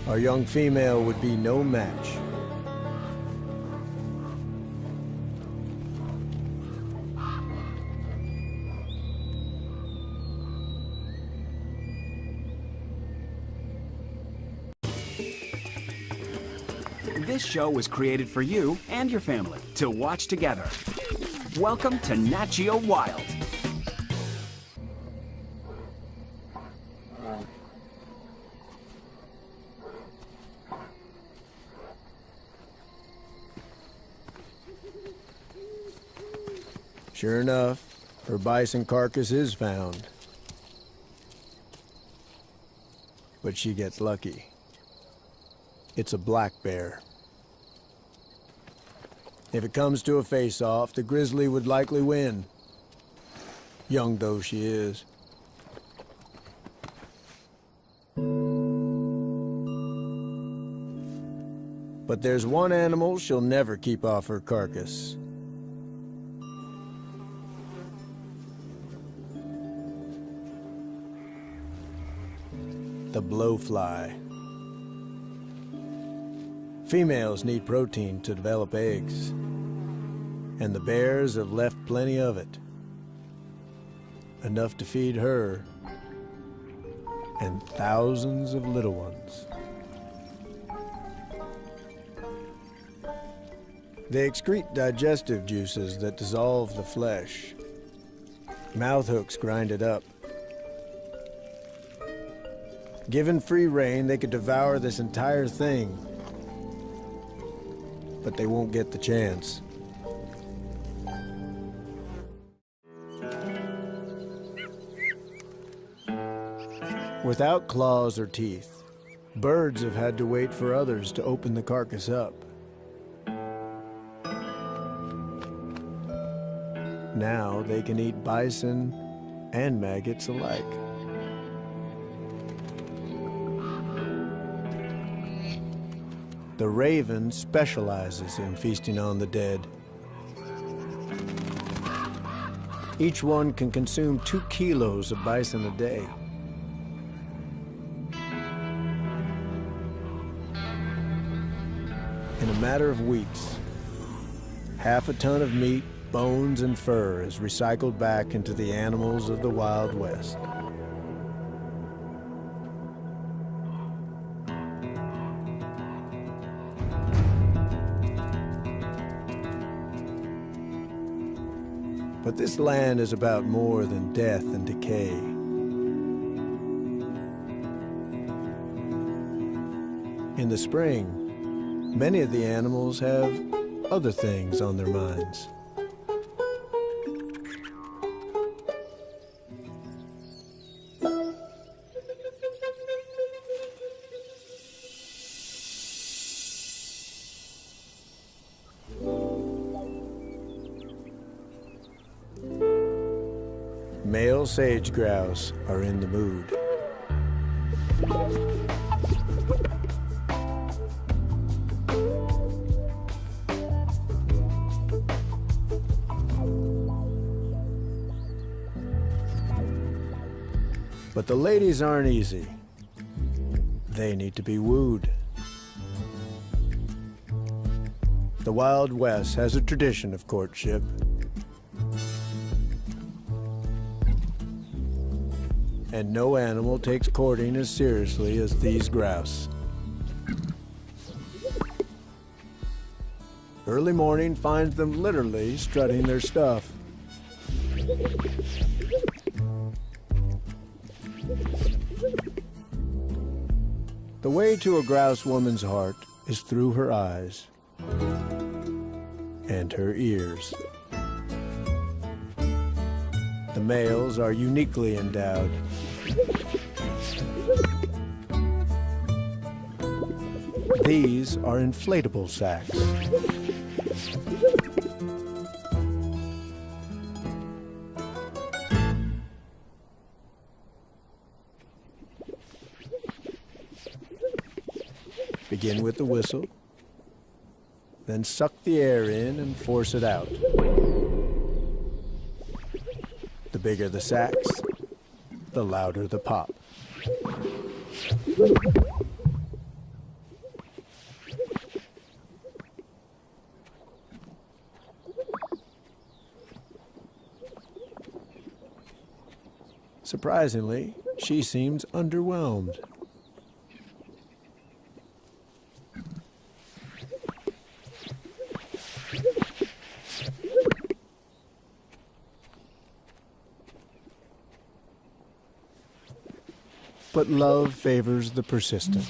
Our young female would be no match. This show was created for you and your family to watch together. Welcome to Nat Geo Wild. Sure enough, her bison carcass is found. But she gets lucky. It's a black bear. If it comes to a face-off, the grizzly would likely win. Young though she is. But there's one animal she'll never keep off her carcass. The blowfly. Females need protein to develop eggs, and the bears have left plenty of it. Enough to feed her and thousands of little ones. They excrete digestive juices that dissolve the flesh. Mouth hooks grind it up. Given free rein, they could devour this entire thing. But they won't get the chance. Without claws or teeth, birds have had to wait for others to open the carcass up. Now they can eat bison and maggots alike. The raven specializes in feasting on the dead. Each one can consume 2 kilos of bison a day. In a matter of weeks, half a ton of meat, bones, and fur is recycled back into the animals of the Wild West. But this land is about more than death and decay. In the spring, many of the animals have other things on their minds. Male sage grouse are in the mood. But the ladies aren't easy. They need to be wooed. The Wild West has a tradition of courtship. And no animal takes courting as seriously as these grouse. Early morning finds them literally strutting their stuff. The way to a grouse woman's heart is through her eyes and her ears. The males are uniquely endowed. These are inflatable sacks. Begin with the whistle, then suck the air in and force it out. The bigger the sacs, the louder the pop. Surprisingly, she seems underwhelmed. But love favors the persistent.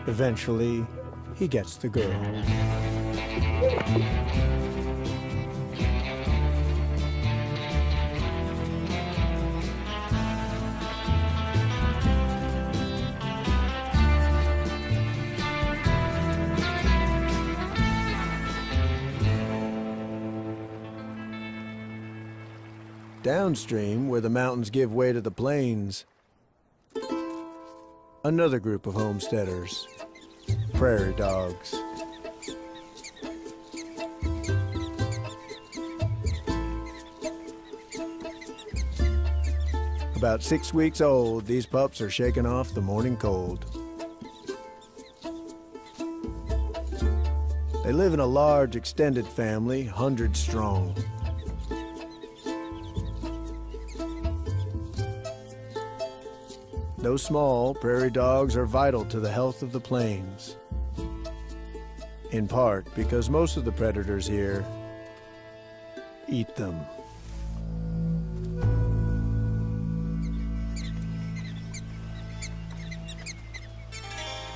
Eventually, he gets the girl. Downstream, where the mountains give way to the plains, another group of homesteaders, prairie dogs. About 6 weeks old, these pups are shaking off the morning cold. They live in a large extended family, 100 strong. Though small, prairie dogs are vital to the health of the plains. In part because most of the predators here eat them.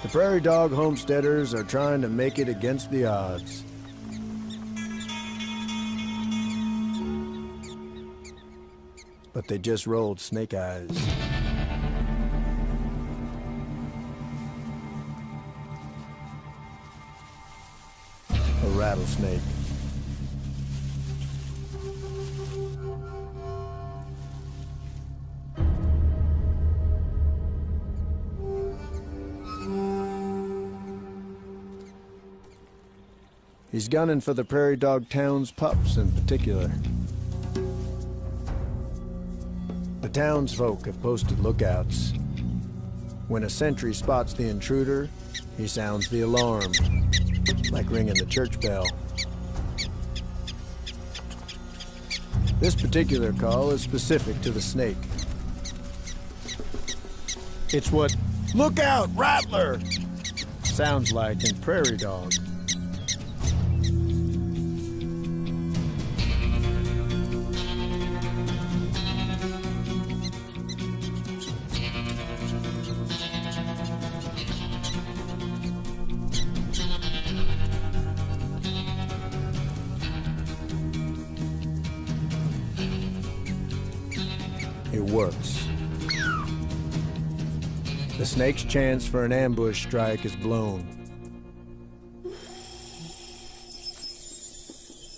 The prairie dog homesteaders are trying to make it against the odds. But they just rolled snake eyes. A rattlesnake. He's gunning for the prairie dog town's pups in particular. The townsfolk have posted lookouts. When a sentry spots the intruder, he sounds the alarm, like ringing the church bell. This particular call is specific to the snake. It's what "Look out, Rattler!" sounds like in prairie dog. It works. The snake's chance for an ambush strike is blown.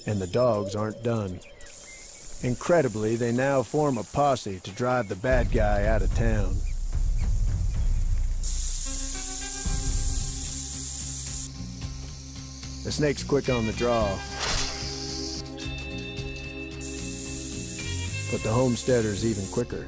And the dogs aren't done. Incredibly, they now form a posse to drive the bad guy out of town. The snake's quick on the draw. But the homesteader's even quicker.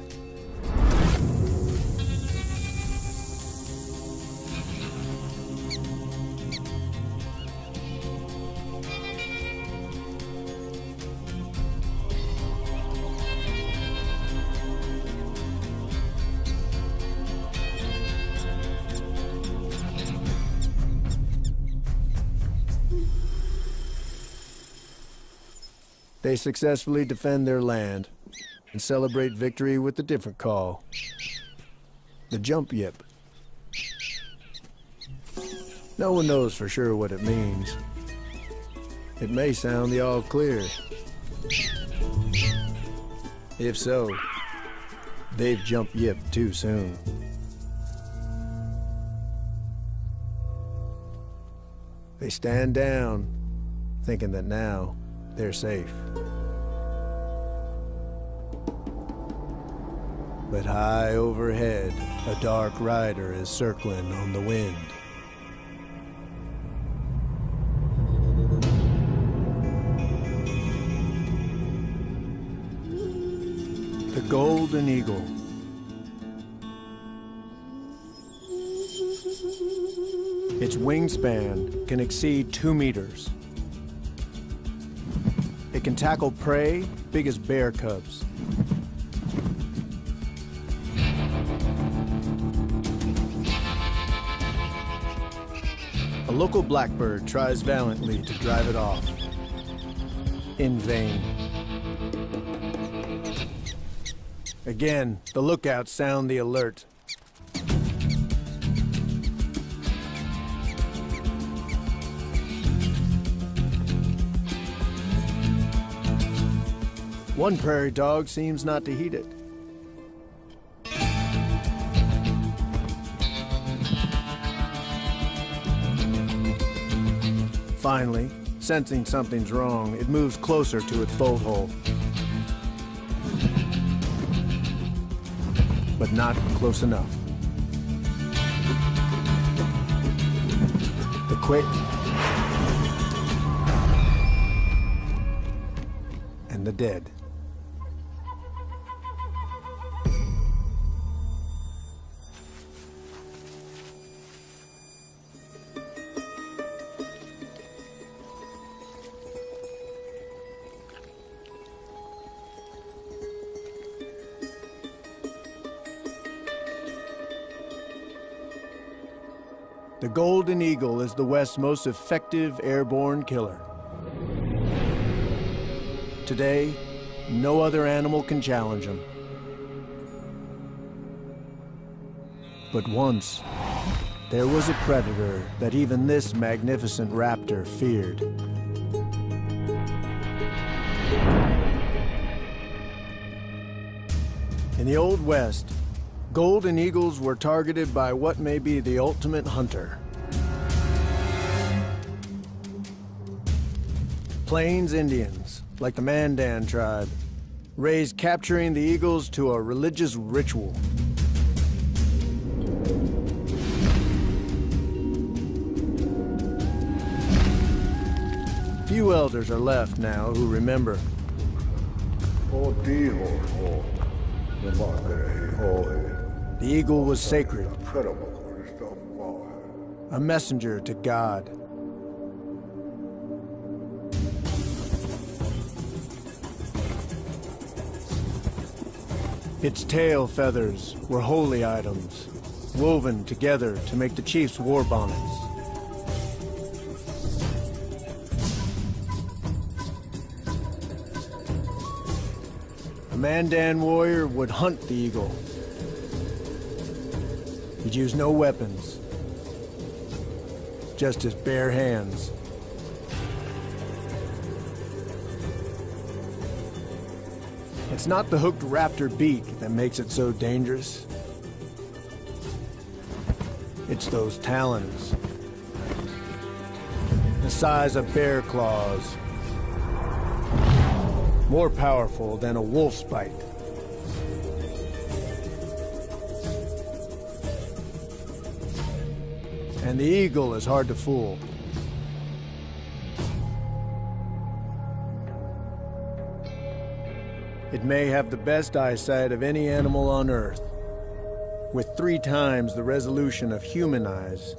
They successfully defend their land and celebrate victory with a different call. The jump yip. No one knows for sure what it means. It may sound the all clear. If so, they've jump yipped too soon. They stand down, thinking that now they're safe. But high overhead, a dark rider is circling on the wind. The golden eagle. Its wingspan can exceed 2 meters. It can tackle prey big as bear cubs. A local blackbird tries valiantly to drive it off. In vain. Again, the lookouts sound the alert. One prairie dog seems not to heed it. Finally, sensing something's wrong, it moves closer to its bolt hole. But not close enough. The quick and the dead. The golden eagle is the West's most effective airborne killer. Today, no other animal can challenge him. But once, there was a predator that even this magnificent raptor feared. In the Old West, golden eagles were targeted by what may be the ultimate hunter. Plains Indians, like the Mandan tribe, raised capturing the eagles to a religious ritual. Few elders are left now who remember. The eagle was sacred, a messenger to God. Its tail feathers were holy items, woven together to make the chief's war bonnets. A Mandan warrior would hunt the eagle. He'd use no weapons, just his bare hands. It's not the hooked raptor beak that makes it so dangerous. It's those talons, the size of bear claws, more powerful than a wolf's bite. And the eagle is hard to fool. It may have the best eyesight of any animal on Earth, with 3 times the resolution of human eyes.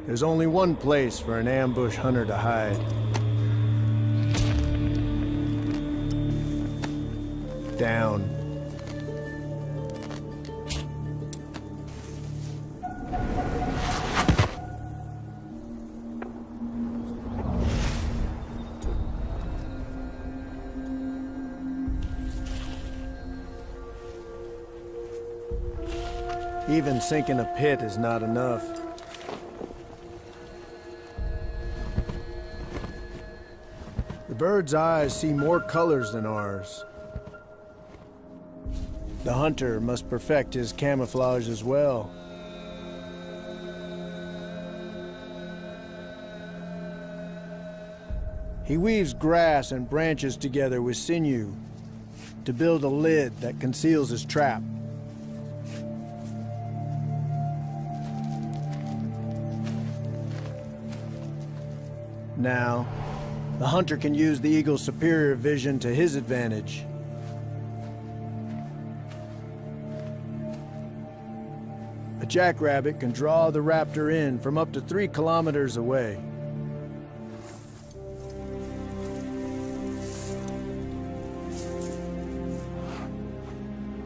There's only one place for an ambush hunter to hide. Down. Even sinking a pit is not enough. The bird's eyes see more colors than ours. The hunter must perfect his camouflage as well. He weaves grass and branches together with sinew to build a lid that conceals his trap. Now, the hunter can use the eagle's superior vision to his advantage. A jackrabbit can draw the raptor in from up to 3 kilometers away.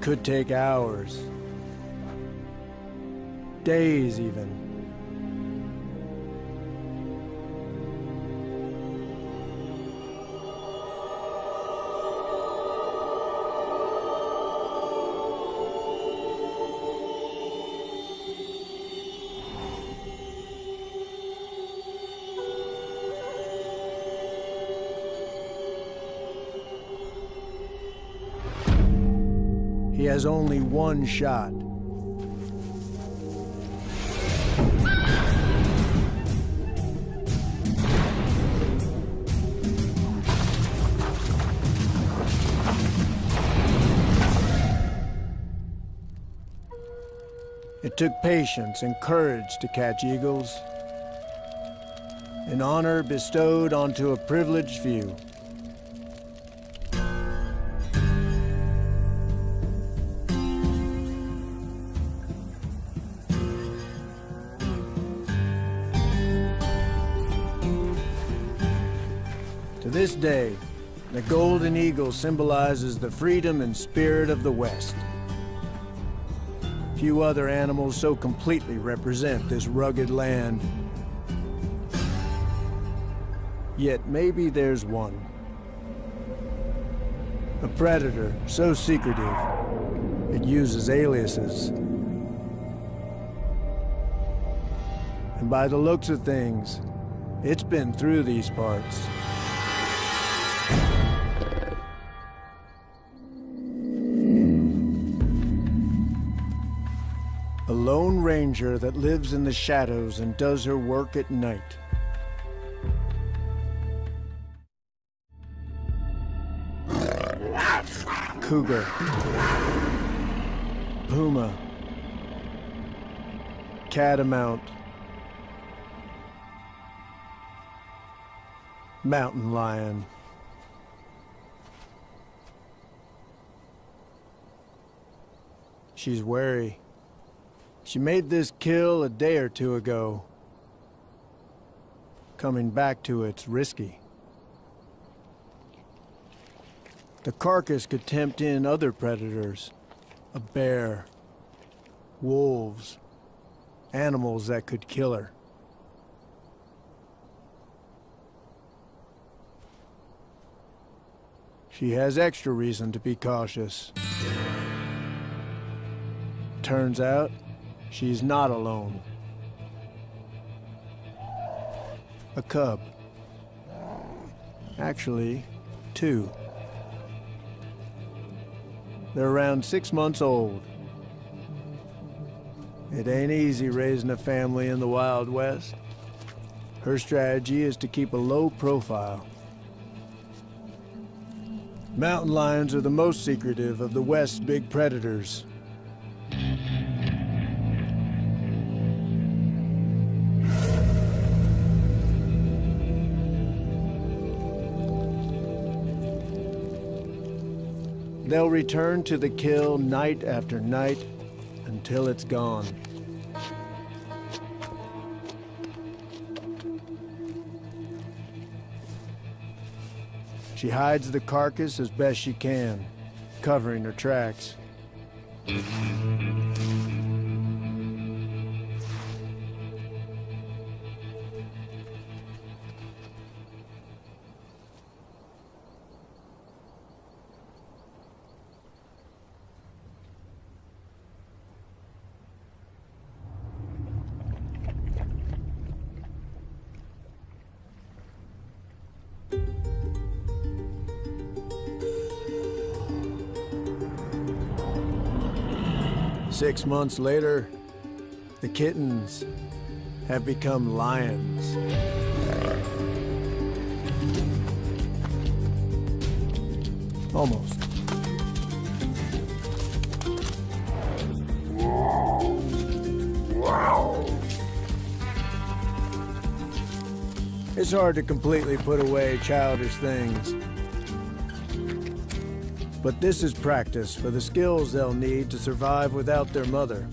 Could take hours, days even. He has only one shot. It took patience and courage to catch eagles, an honor bestowed onto a privileged few. To this day, the golden eagle symbolizes the freedom and spirit of the West. Few other animals so completely represent this rugged land. Yet maybe there's one. A predator so secretive, it uses aliases. And by the looks of things, it's been through these parts. A lone ranger that lives in the shadows and does her work at night. Cougar, puma, catamount, mountain lion. She's wary. She made this kill a day or two ago. Coming back to it's risky. The carcass could tempt in other predators, a bear, wolves, animals that could kill her. She has extra reason to be cautious. Turns out, she's not alone. A cub. Actually, 2. They're around 6 months old. It ain't easy raising a family in the Wild West. Her strategy is to keep a low profile. Mountain lions are the most secretive of the West's big predators. They'll return to the kill night after night until it's gone. She hides the carcass as best she can, covering her tracks. Six months later, the kittens have become lions. Almost. It's hard to completely put away childish things. But this is practice for the skills they'll need to survive without their mother.